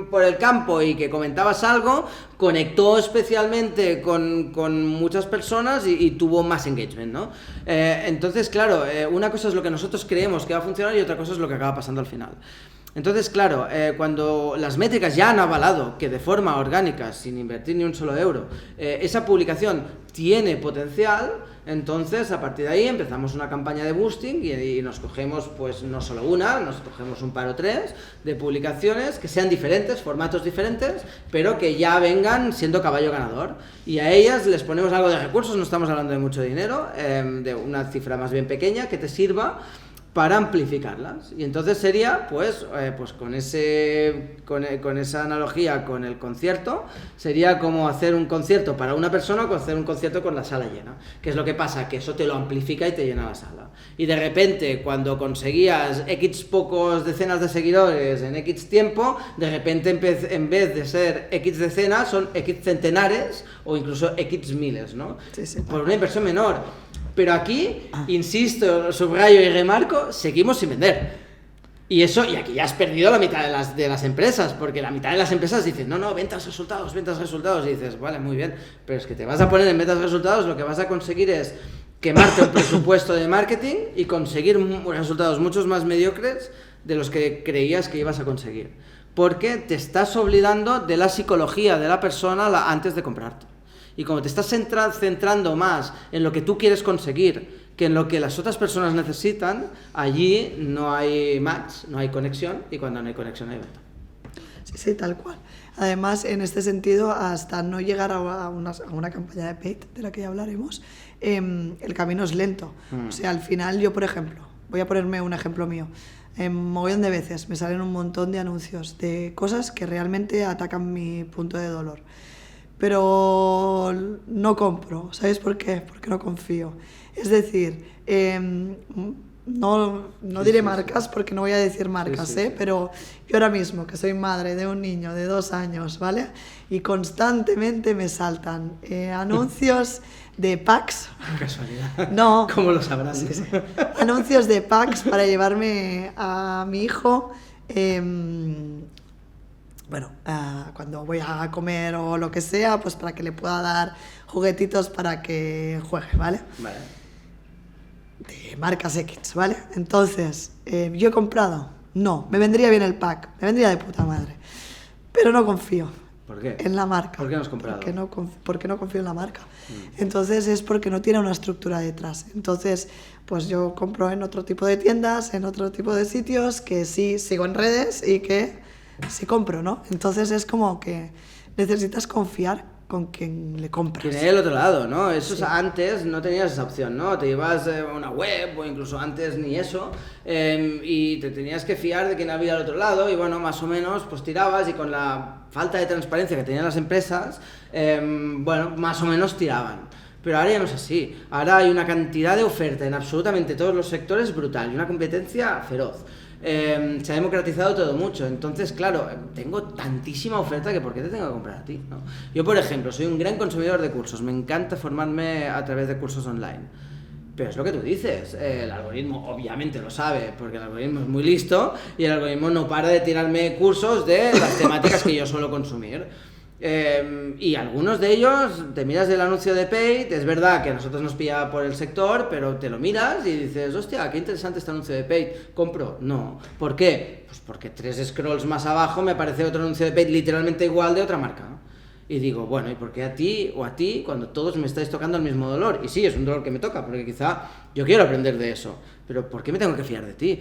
por el campo y que comentabas algo, conectó especialmente con muchas personas y tuvo más engagement, ¿no? Entonces, claro, una cosa es lo que nosotros creemos que va a funcionar y otra cosa es lo que acaba pasando al final. Entonces, claro, cuando las métricas ya han avalado que de forma orgánica, sin invertir ni un solo euro, esa publicación tiene potencial, entonces a partir de ahí empezamos una campaña de boosting y nos cogemos, pues no solo una, nos cogemos un par o 3 de publicaciones que sean diferentes, formatos diferentes, pero que ya vengan siendo caballo ganador. Y a ellas les ponemos algo de recursos, no estamos hablando de mucho dinero, de una cifra más bien pequeña que te sirva para amplificarlas. Y entonces sería, pues con esa analogía con el concierto, sería como hacer un concierto para una persona o hacer un concierto con la sala llena. ¿Qué es lo que pasa? Que eso te lo amplifica y te llena la sala. Y de repente, cuando conseguías X pocos decenas de seguidores en X tiempo, de repente en vez de ser X decenas, son X centenares o incluso X miles, ¿no? Sí, por una inversión menor. Pero aquí, insisto, subrayo y remarco, seguimos sin vender. Y aquí ya has perdido la mitad de las empresas, porque la mitad de las empresas dicen, no, ventas, resultados, y dices, vale, muy bien, pero es que te vas a poner en ventas, resultados, lo que vas a conseguir es quemarte un presupuesto de marketing y conseguir resultados muchos más mediocres de los que creías que ibas a conseguir. Porque te estás olvidando de la psicología de la persona antes de comprarte. Y como te estás centrando más en lo que tú quieres conseguir que en lo que las otras personas necesitan, allí no hay match, no hay conexión, y cuando no hay conexión hay venta. Sí, tal cual. Además, en este sentido, hasta no llegar a una campaña de paid, de la que ya hablaremos, el camino es lento. O sea, al final yo, por ejemplo, voy a ponerme un ejemplo mío, mogollón de veces me salen un montón de anuncios de cosas que realmente atacan mi punto de dolor. Pero no compro, ¿sabes por qué? Porque no confío. Es decir, no diré marcas porque no voy a decir marcas, sí. Pero yo ahora mismo, que soy madre de un niño de 2 años, ¿vale? Y constantemente me saltan anuncios de packs. Casualidad. No. ¿Cómo lo sabrás? Sí. Anuncios de packs para llevarme a mi hijo. Cuando voy a comer o lo que sea, pues para que le pueda dar juguetitos para que juegue, ¿vale? Vale. De marcas X, ¿vale? Entonces, ¿yo he comprado? No, me vendría bien el pack, me vendría de puta madre, pero no confío. ¿Por qué? En la marca. ¿Por qué no has comprado? Porque no confío en la marca. Entonces es porque no tiene una estructura detrás. Entonces, pues yo compro en otro tipo de tiendas, en otro tipo de sitios, que sí sigo en redes y que sí compro, ¿no? Entonces es como que necesitas confiar con quien le compras. Tiene el otro lado, ¿no? Eso sí. Antes no tenías esa opción, ¿no? Te ibas a una web o incluso antes ni eso y te tenías que fiar de quién había al otro lado y bueno, más o menos pues tirabas y con la falta de transparencia que tenían las empresas, más o menos tiraban. Pero ahora ya no es así. Ahora hay una cantidad de oferta en absolutamente todos los sectores brutal y una competencia feroz. Se ha democratizado todo mucho, entonces claro, tengo tantísima oferta que ¿por qué te tengo que comprar a ti? ¿No? Yo por ejemplo soy un gran consumidor de cursos, me encanta formarme a través de cursos online, pero es lo que tú dices, el algoritmo obviamente lo sabe, porque el algoritmo es muy listo y el algoritmo no para de tirarme cursos de las temáticas que yo suelo consumir. Y algunos de ellos, te miras el anuncio de Paid, es verdad que a nosotros nos pilla por el sector, pero te lo miras y dices, hostia, qué interesante este anuncio de Paid, ¿compro? No. ¿Por qué? Pues porque 3 scrolls más abajo me aparece otro anuncio de Paid literalmente igual de otra marca, ¿no? Y digo, bueno, ¿y por qué a ti o a ti cuando todos me estáis tocando el mismo dolor? Y sí, es un dolor que me toca, porque quizá yo quiero aprender de eso, pero ¿por qué me tengo que fiar de ti?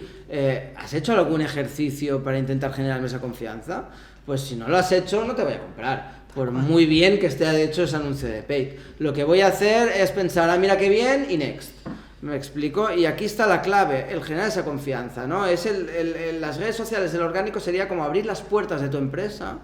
¿Has hecho algún ejercicio para intentar generarme esa confianza? Pues si no lo has hecho, no te voy a comprar, por muy bien que esté hecho ese anuncio de Paid. Lo que voy a hacer es pensar, mira qué bien, y next. ¿Me explico? Y aquí está la clave, el generar esa confianza, ¿no? Las redes sociales, el orgánico sería como abrir las puertas de tu empresa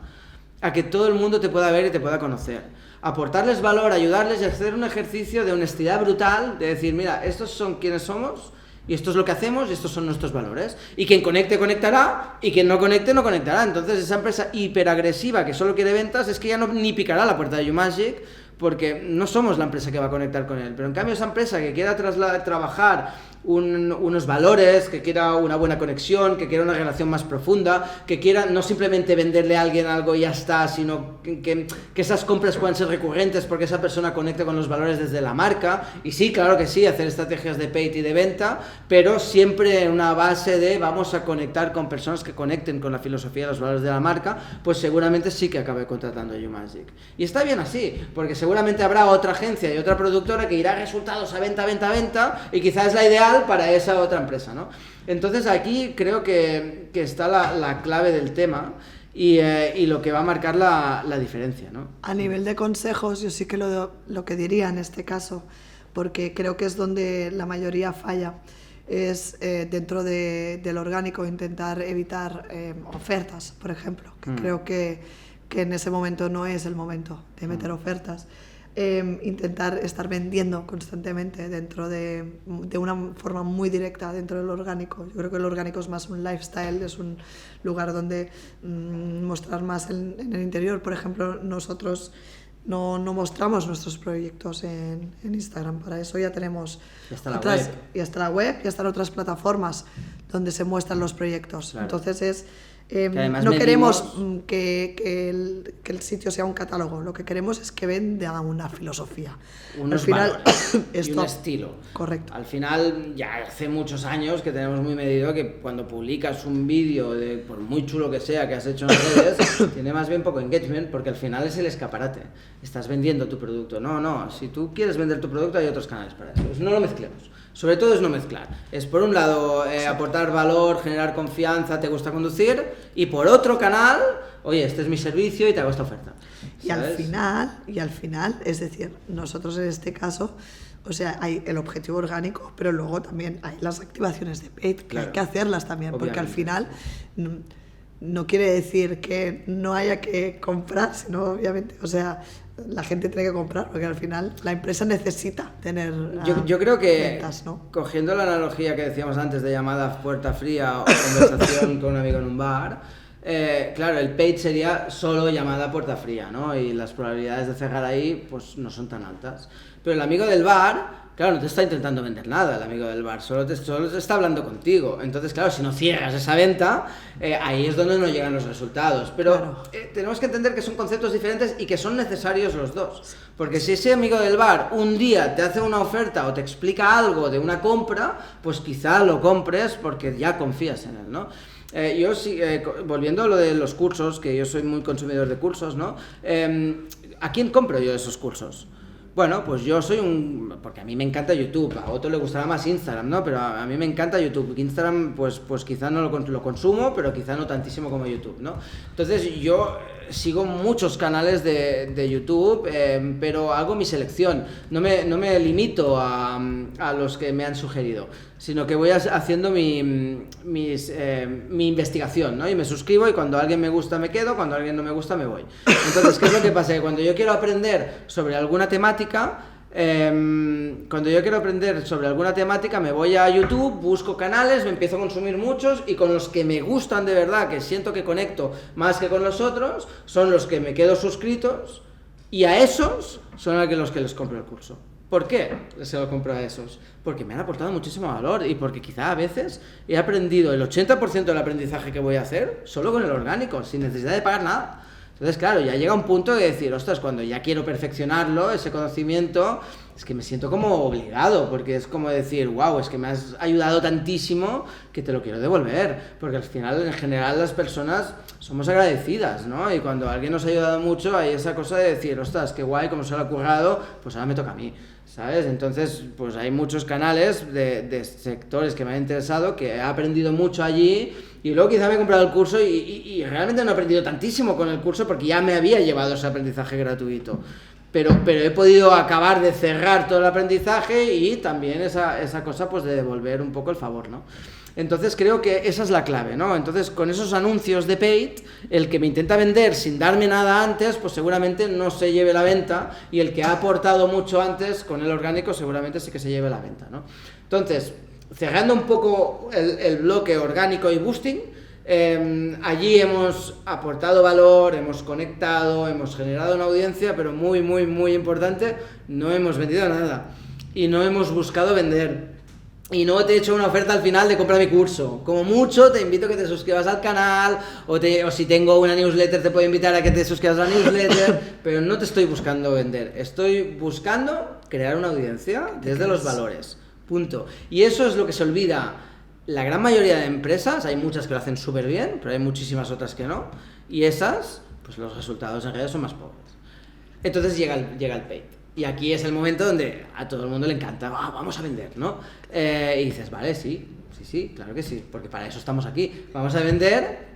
a que todo el mundo te pueda ver y te pueda conocer. Aportarles valor, ayudarles y hacer un ejercicio de honestidad brutal, de decir, mira, estos son quienes somos, y esto es lo que hacemos, y estos son nuestros valores. Y quien conecte, conectará, y quien no conecte, no conectará. Entonces esa empresa hiperagresiva que solo quiere ventas, es que ya no ni picará la puerta de YouMagic, porque no somos la empresa que va a conectar con él. Pero en cambio esa empresa que quiera trabajar unos valores, que quiera una buena conexión, que quiera una relación más profunda, que quiera no simplemente venderle a alguien algo y ya está, sino que esas compras puedan ser recurrentes porque esa persona conecte con los valores desde la marca. Y sí, claro que sí, hacer estrategias de paid y de venta, pero siempre en una base de vamos a conectar con personas que conecten con la filosofía y los valores de la marca, pues seguramente sí que acabe contratando a YouMagic. Y está bien así, porque seguramente habrá otra agencia y otra productora que irá a resultados a venta, y quizás es la ideal para esa otra empresa, ¿no? Entonces aquí creo que está la clave del tema y lo que va a marcar la diferencia, ¿no? A nivel de consejos, yo sí que lo que diría en este caso, porque creo que es donde la mayoría falla, es dentro del orgánico intentar evitar ofertas, por ejemplo, que creo que en ese momento no es el momento de meter ofertas. Intentar estar vendiendo constantemente dentro de una forma muy directa dentro del orgánico. Yo creo que el orgánico es más un lifestyle, es un lugar donde mostrar más en el interior. Por ejemplo, nosotros no mostramos nuestros proyectos en Instagram. Para eso ya tenemos ya está la web, ya están otras plataformas donde se muestran los proyectos. Claro. Entonces no queremos que el sitio sea un catálogo, lo que queremos es que venda una filosofía. Unos valores y un estilo. Correcto. Al final, ya hace muchos años que tenemos muy medido que cuando publicas un vídeo, por muy chulo que sea que has hecho en las redes, tiene más bien poco engagement, porque al final es el escaparate. Estás vendiendo tu producto. No, si tú quieres vender tu producto hay otros canales para eso. No lo mezclemos. Sobre todo es no mezclar. Es por un lado aportar valor, generar confianza, te gusta conducir, y por otro canal, oye, este es mi servicio y te hago esta oferta. ¿Sabes? Y al final, es decir, nosotros en este caso, o sea, hay el objetivo orgánico, pero luego también hay las activaciones de paid, que claro, hay que hacerlas también, obviamente, porque al final no quiere decir que no haya que comprar, sino obviamente, o sea, la gente tiene que comprar, porque al final la empresa necesita tener yo creo que ventas, ¿no? Cogiendo la analogía que decíamos antes de llamada puerta fría o conversación con un amigo en un bar, claro, el paid sería solo llamada puerta fría, ¿no? Y las probabilidades de cerrar ahí pues no son tan altas. Pero el amigo del bar, claro, no te está intentando vender nada el amigo del bar, solo te está hablando contigo. Entonces, claro, si no cierras esa venta, ahí es donde no llegan los resultados. Pero claro, tenemos que entender que son conceptos diferentes y que son necesarios los dos. Porque si ese amigo del bar un día te hace una oferta o te explica algo de una compra, pues quizá lo compres porque ya confías en él, ¿no? Yo sí, volviendo a lo de los cursos, que yo soy muy consumidor de cursos, ¿no? ¿A quién compro yo esos cursos? Bueno, pues yo soy porque a mí me encanta YouTube, a otro le gustará más Instagram, ¿no? Pero a mí me encanta YouTube. Instagram, pues quizá no lo consumo, pero quizá no tantísimo como YouTube, ¿no? Entonces yo sigo muchos canales de YouTube, pero hago mi selección. No me limito a los que me han sugerido, sino que voy haciendo mi investigación, ¿no? Y me suscribo, y cuando alguien me gusta me quedo, cuando alguien no me gusta me voy. Entonces, ¿qué es lo que pasa? Que cuando yo quiero aprender sobre alguna temática, me voy a YouTube, busco canales, me empiezo a consumir muchos, y con los que me gustan de verdad, que siento que conecto más que con los otros, son los que me quedo suscritos, y a esos son los que les compro el curso. ¿Por qué se lo compro a esos? Porque me han aportado muchísimo valor, y porque quizá a veces he aprendido el 80% del aprendizaje que voy a hacer solo con el orgánico, sin necesidad de pagar nada. Entonces, claro, ya llega un punto de decir, ostras, cuando ya quiero perfeccionarlo, ese conocimiento, es que me siento como obligado, porque es como decir, wow, es que me has ayudado tantísimo que te lo quiero devolver, porque al final, en general, las personas somos agradecidas, ¿no? Y cuando alguien nos ha ayudado mucho, hay esa cosa de decir, ostras, qué guay, como se lo ha currado, pues ahora me toca a mí, ¿sabes? Entonces, pues hay muchos canales de sectores que me han interesado, que he aprendido mucho allí, y luego quizá me he comprado el curso y realmente no he aprendido tantísimo con el curso porque ya me había llevado ese aprendizaje gratuito. Pero he podido acabar de cerrar todo el aprendizaje y también esa cosa pues de devolver un poco el favor, ¿no? Entonces creo que esa es la clave, ¿no? Entonces con esos anuncios de paid, el que me intenta vender sin darme nada antes, pues seguramente no se lleve la venta, y el que ha aportado mucho antes con el orgánico seguramente sí que se lleve la venta, ¿no? Entonces, cerrando un poco el bloque orgánico y boosting, allí hemos aportado valor, hemos conectado, hemos generado una audiencia, pero muy, muy, muy importante, no hemos vendido nada y no hemos buscado vender. Y no te he hecho una oferta al final de comprar mi curso. Como mucho te invito a que te suscribas al canal, o si tengo una newsletter te puedo invitar a que te suscribas a la newsletter, pero no te estoy buscando vender, estoy buscando crear una audiencia desde los valores, punto. Y eso es lo que se olvida la gran mayoría de empresas. Hay muchas que lo hacen súper bien, pero hay muchísimas otras que no, y esas, pues los resultados en redes son más pobres. Entonces llega el paid. Y aquí es el momento donde a todo el mundo le encanta, vamos a vender, ¿no? Y dices, vale, sí, claro que sí, porque para eso estamos aquí. Vamos a vender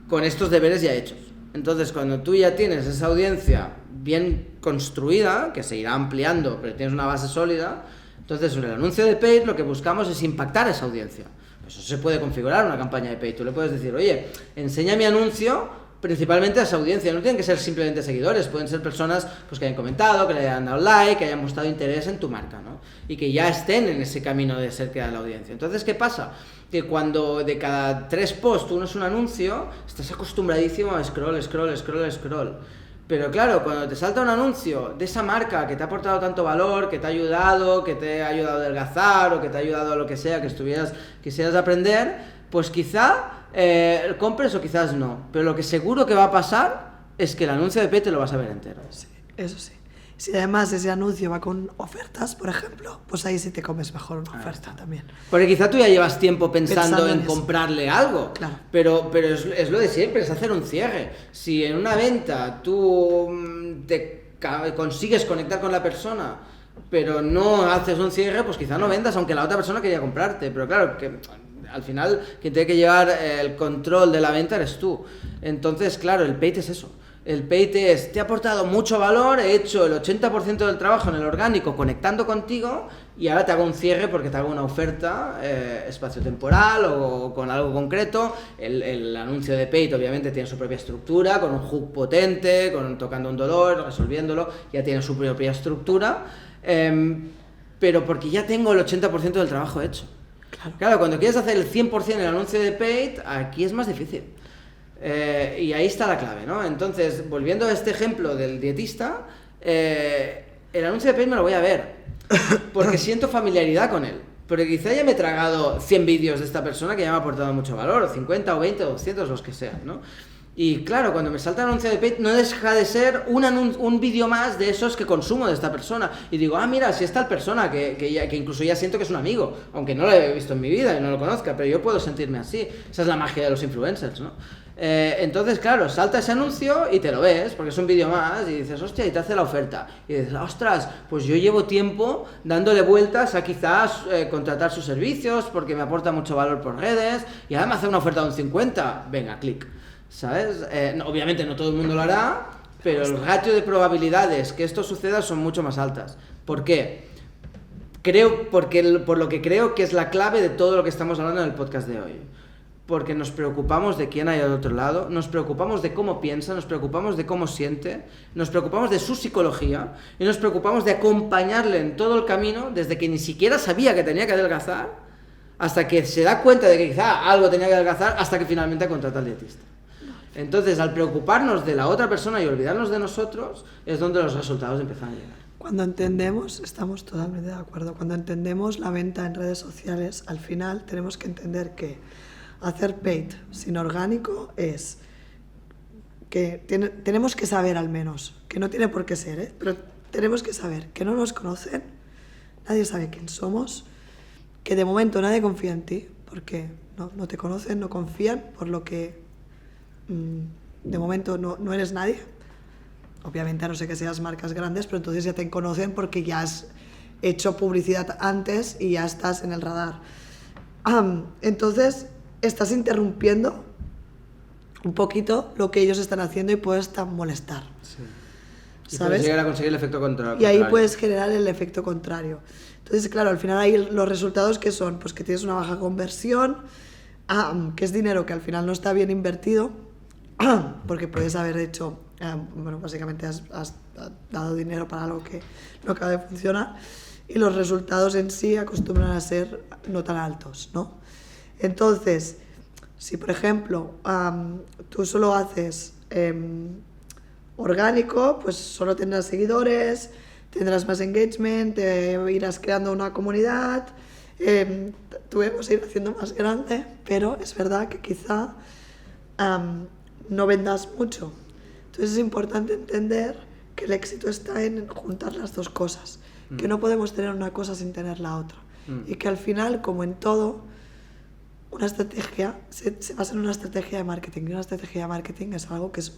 con estos deberes ya hechos. Entonces, cuando tú ya tienes esa audiencia bien construida, que se irá ampliando, pero tienes una base sólida, entonces en el anuncio de paid lo que buscamos es impactar esa audiencia. Pues eso se puede configurar una campaña de paid. Tú le puedes decir, oye, enseña mi anuncio principalmente a esa audiencia. No tienen que ser simplemente seguidores, pueden ser personas pues que hayan comentado, que le hayan dado like, que hayan mostrado interés en tu marca, ¿no? Y que ya estén en ese camino de ser creada la audiencia. Entonces, ¿qué pasa? Que cuando de cada 3 posts uno es un anuncio, estás acostumbradísimo a scroll. Pero claro, cuando te salta un anuncio de esa marca que te ha aportado tanto valor, que te ha ayudado a adelgazar, o que te ha ayudado a lo que sea que quisieras aprender, pues quizá compres o quizás no, pero lo que seguro que va a pasar es que el anuncio de paid te lo vas a ver entero. Sí, eso sí. Si además ese anuncio va con ofertas, por ejemplo, pues ahí sí te comes mejor una oferta también. Porque quizá tú ya llevas tiempo pensando en comprarle algo, claro. pero es lo de siempre, es hacer un cierre. Si en una venta tú te consigues conectar con la persona, pero no haces un cierre, pues quizá no vendas, aunque la otra persona quería comprarte. Pero claro, que al final quien tiene que llevar el control de la venta eres tú. Entonces, claro, el paid es eso. El paid es, te ha aportado mucho valor, he hecho el 80% del trabajo en el orgánico conectando contigo, y ahora te hago un cierre porque te hago una oferta espacio-temporal o con algo concreto. El anuncio de paid obviamente tiene su propia estructura, con un hook potente, tocando un dolor, resolviéndolo, ya tiene su propia estructura, pero porque ya tengo el 80% del trabajo hecho. Claro, cuando quieres hacer el 100% el anuncio de paid, aquí es más difícil. Y ahí está la clave, ¿no? Entonces, volviendo a este ejemplo del dietista, el anuncio de paid me lo voy a ver, porque siento familiaridad con él. Porque quizá ya me he tragado 100 vídeos de esta persona que ya me ha aportado mucho valor, o 50, o 20, o 200, los que sean, ¿no? Y claro, cuando me salta el anuncio de paid, no deja de ser un vídeo más de esos que consumo de esta persona. Y digo, mira, si es tal persona que incluso ya siento que es un amigo, aunque no lo he visto en mi vida y no lo conozca, pero yo puedo sentirme así. Esa es la magia de los influencers, ¿no? Entonces, claro, salta ese anuncio y te lo ves, porque es un vídeo más, y dices, hostia, y te hace la oferta. Y dices, ostras, pues yo llevo tiempo dándole vueltas a quizás contratar sus servicios, porque me aporta mucho valor por redes, y ahora me hace una oferta de un 50, venga, clic, ¿sabes? Obviamente no todo el mundo lo hará, pero el ratio de probabilidades que esto suceda son mucho más altas. ¿Por qué? Por lo que creo que es la clave de todo lo que estamos hablando en el podcast de hoy. Porque nos preocupamos de quién hay al otro lado, nos preocupamos de cómo piensa, nos preocupamos de cómo siente, nos preocupamos de su psicología y nos preocupamos de acompañarle en todo el camino, desde que ni siquiera sabía que tenía que adelgazar, hasta que se da cuenta de que quizá algo tenía que adelgazar, hasta que finalmente contrata al dietista. Entonces, al preocuparnos de la otra persona y olvidarnos de nosotros, es donde los resultados empiezan a llegar. Cuando entendemos, estamos totalmente de acuerdo, cuando entendemos la venta en redes sociales, al final tenemos que entender que hacer paid sin orgánico es que tenemos que saber al menos, que no tiene por qué ser, pero tenemos que saber que no nos conocen, nadie sabe quién somos, que de momento nadie confía en ti, porque no te conocen, no confían, por lo que de momento no eres nadie. Obviamente a no ser que seas marcas grandes, pero entonces ya te conocen porque ya has hecho publicidad antes y ya estás en el radar. Entonces estás interrumpiendo un poquito lo que ellos están haciendo y puedes hasta molestar. Sí. Y ¿sabes? puedes llegar a conseguir el efecto contrario. Y ahí puedes generar el efecto contrario. Entonces, claro, al final hay los resultados que son, pues que tienes una baja conversión, que es dinero que al final no está bien invertido, porque puedes haber hecho, bueno, básicamente has dado dinero para algo que no acaba de funcionar, y los resultados en sí acostumbran a ser no tan altos, ¿no? Entonces, si por ejemplo tú solo haces orgánico, pues solo tendrás seguidores, tendrás más engagement, irás creando una comunidad, tú vas a ir haciendo más grande, pero es verdad que quizá no vendas mucho. Entonces es importante entender que el éxito está en juntar las dos cosas, que no podemos tener una cosa sin tener la otra, y que al final, como en todo, una estrategia se basa en una estrategia de marketing, y una estrategia de marketing es algo que es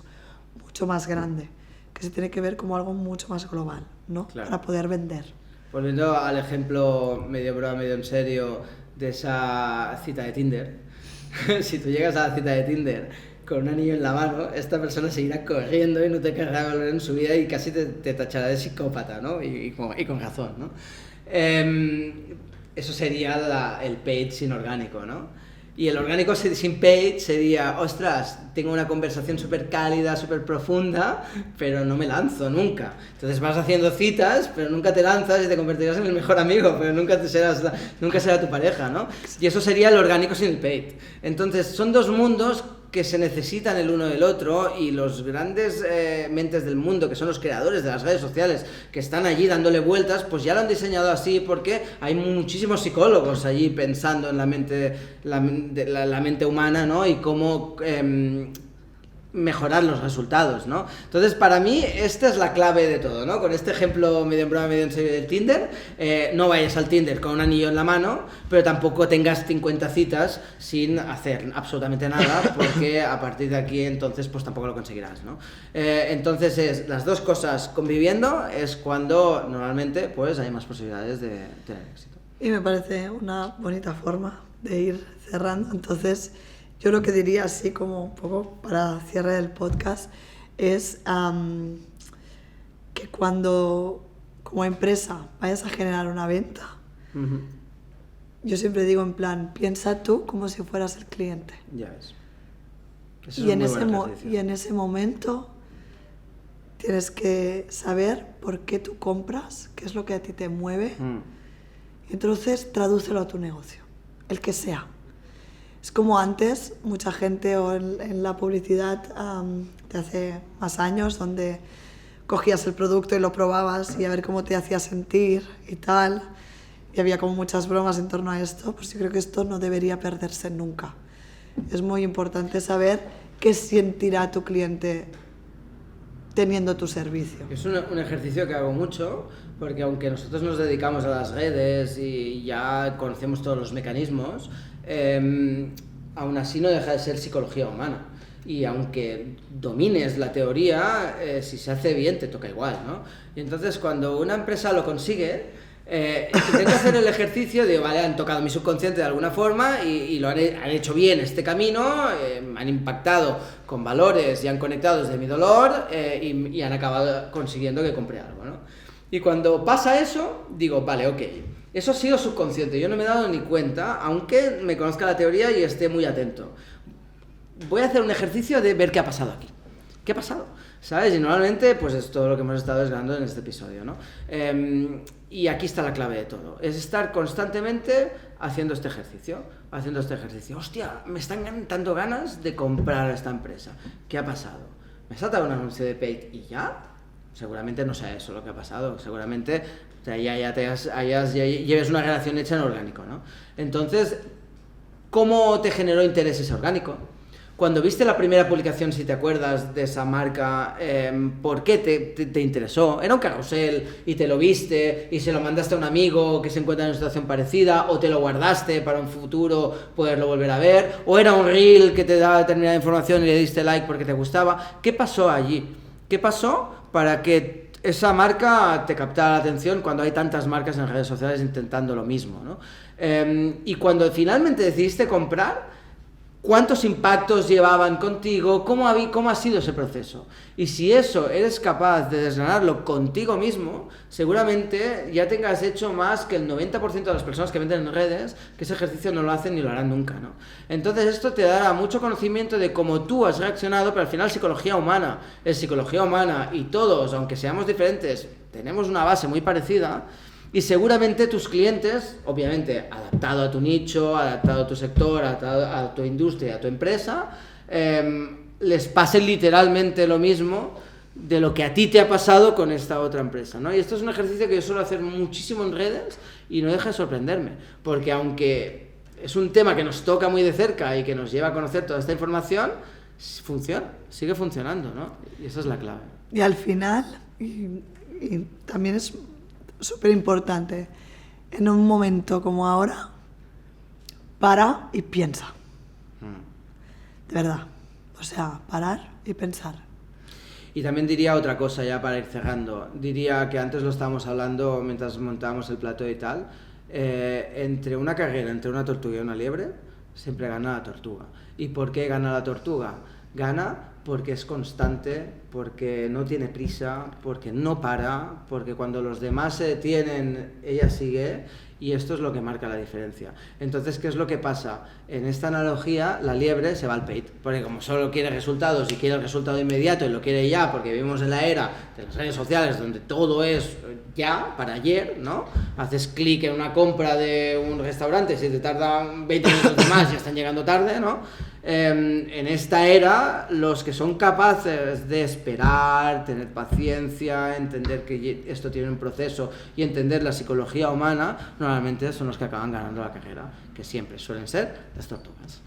mucho más grande, que se tiene que ver como algo mucho más global, ¿no? Claro. Para poder vender. Volviendo al ejemplo medio broma, medio en serio de esa cita de Tinder, si tú llegas a la cita de Tinder con un anillo en la mano, esta persona seguirá corriendo y no te querrá volver en su vida y casi te tachará de psicópata, ¿no? Y con razón, ¿no? Eso sería el paid sin orgánico, ¿no? Y el orgánico sin paid sería, ostras, tengo una conversación súper cálida, súper profunda, pero no me lanzo nunca. Entonces vas haciendo citas, pero nunca te lanzas y te convertirás en el mejor amigo, pero nunca será tu pareja, ¿no? Y eso sería el orgánico sin el paid. Entonces son dos mundos que se necesitan el uno del otro, y los grandes mentes del mundo, que son los creadores de las redes sociales, que están allí dándole vueltas, pues ya lo han diseñado así, porque hay muchísimos psicólogos allí pensando en la mente humana, ¿no? Y cómo mejorar los resultados, ¿no? Entonces, para mí, esta es la clave de todo, ¿no? Con este ejemplo medio en broma, medio en serio del Tinder, no vayas al Tinder con un anillo en la mano, pero tampoco tengas 50 citas sin hacer absolutamente nada, porque a partir de aquí, entonces, pues tampoco lo conseguirás, ¿no? Entonces, las dos cosas conviviendo es cuando, normalmente, pues hay más posibilidades de tener éxito. Y me parece una bonita forma de ir cerrando. Entonces, yo lo que diría, así como un poco para cierre del podcast, es que cuando como empresa vayas a generar una venta, yo siempre digo en plan, piensa tú como si fueras el cliente. Ya ves. Y en ese momento tienes que saber por qué tú compras, qué es lo que a ti te mueve, y entonces tradúcelo a tu negocio, el que sea. Es como antes, mucha gente, o en la publicidad de hace más años, donde cogías el producto y lo probabas y a ver cómo te hacía sentir y tal, y había como muchas bromas en torno a esto. Pues yo creo que esto no debería perderse nunca. Es muy importante saber qué sentirá tu cliente teniendo tu servicio. Es un ejercicio que hago mucho, porque aunque nosotros nos dedicamos a las redes y ya conocemos todos los mecanismos, aún así no deja de ser psicología humana. Y aunque domines la teoría, si se hace bien te toca igual, ¿no? Y entonces cuando una empresa lo consigue, intento hacer el ejercicio de, vale, han tocado mi subconsciente de alguna forma y lo han hecho bien este camino, han impactado con valores y han conectado desde mi dolor, y han acabado consiguiendo que compre algo, ¿no? Y cuando pasa eso, digo, vale, ok, eso ha sido subconsciente, yo no me he dado ni cuenta, aunque me conozca la teoría y esté muy atento. Voy a hacer un ejercicio de ver qué ha pasado aquí. ¿Qué ha pasado? ¿Sabes? Y normalmente, pues es todo lo que hemos estado desgranando en este episodio, ¿no? Y aquí está la clave de todo. Es estar constantemente haciendo este ejercicio. Hostia, me están dando ganas de comprar a esta empresa. ¿Qué ha pasado? ¿Me ha saltado un anuncio de paid y ya? Seguramente no sea eso lo que ha pasado. Seguramente ya lleves una relación hecha en orgánico, ¿no? Entonces, ¿cómo te generó interés ese orgánico? cuando viste la primera publicación, si te acuerdas de esa marca, ¿por qué te interesó? ¿Era un carrusel y te lo viste y se lo mandaste a un amigo que se encuentra en una situación parecida, o te lo guardaste para un futuro poderlo volver a ver, o era un reel que te daba determinada información y le diste like porque te gustaba? ¿Qué pasó allí? ¿Qué pasó para que esa marca te captara la atención cuando hay tantas marcas en redes sociales intentando lo mismo, ¿no? Y cuando finalmente decidiste comprar, ¿cuántos impactos llevaban contigo? ¿Cómo ha sido ese proceso? Y si eso eres capaz de desgranarlo contigo mismo, seguramente ya tengas hecho más que el 90% de las personas que venden en redes, que ese ejercicio no lo hacen ni lo harán nunca, ¿no? Entonces esto te dará mucho conocimiento de cómo tú has reaccionado, pero al final psicología humana es psicología humana, y todos, aunque seamos diferentes, tenemos una base muy parecida. Y seguramente tus clientes, obviamente adaptado a tu nicho, adaptado a tu sector, adaptado a tu industria, a tu empresa, les pase literalmente lo mismo de lo que a ti te ha pasado con esta otra empresa, ¿no? Y esto es un ejercicio que yo suelo hacer muchísimo en redes y no deja de sorprenderme, porque aunque es un tema que nos toca muy de cerca y que nos lleva a conocer toda esta información, sigue funcionando, ¿no? Y esa es la clave. Y al final, y también es súper importante, en un momento como ahora, para y piensa. De verdad. O sea, parar y pensar. Y también diría otra cosa ya para ir cerrando. Diría que antes lo estábamos hablando mientras montábamos el plató y tal. Entre una carrera, entre una tortuga y una liebre, siempre gana la tortuga. ¿Y por qué gana la tortuga? Gana porque es constante, porque no tiene prisa, porque no para, porque cuando los demás se detienen, ella sigue, y esto es lo que marca la diferencia. Entonces, ¿qué es lo que pasa? En esta analogía, la liebre se va al paid, porque como solo quiere resultados y quiere el resultado inmediato y lo quiere ya, porque vivimos en la era de las redes sociales donde todo es ya, para ayer, ¿no? Haces clic en una compra de un restaurante, si te tarda 20 minutos más ya están llegando tarde, ¿no? En esta era, los que son capaces de esperar, tener paciencia, entender que esto tiene un proceso y entender la psicología humana, normalmente son los que acaban ganando la carrera, que siempre suelen ser las tortugas.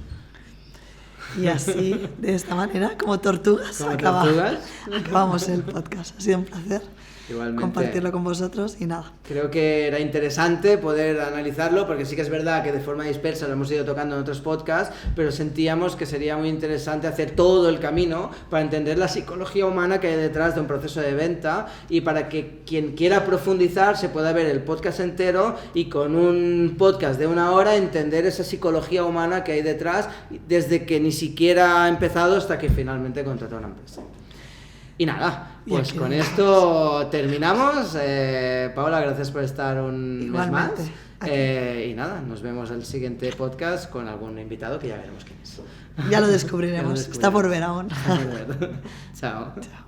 Y así, de esta manera, como tortugas, acabamos el podcast. Ha sido un placer. Igualmente, compartirlo con vosotros y nada. Creo que era interesante poder analizarlo, porque sí que es verdad que de forma dispersa lo hemos ido tocando en otros podcasts, pero sentíamos que sería muy interesante hacer todo el camino para entender la psicología humana que hay detrás de un proceso de venta, y para que quien quiera profundizar se pueda ver el podcast entero y con un podcast de 1 hora entender esa psicología humana que hay detrás, desde que ni siquiera ha empezado hasta que finalmente contrata una empresa. Y nada, pues con esto terminamos. Paola, gracias por estar un mes más. Y nada, nos vemos en el siguiente podcast con algún invitado que ya veremos quién es. Ya lo descubriremos. Está por ver aún. Chao. Chao.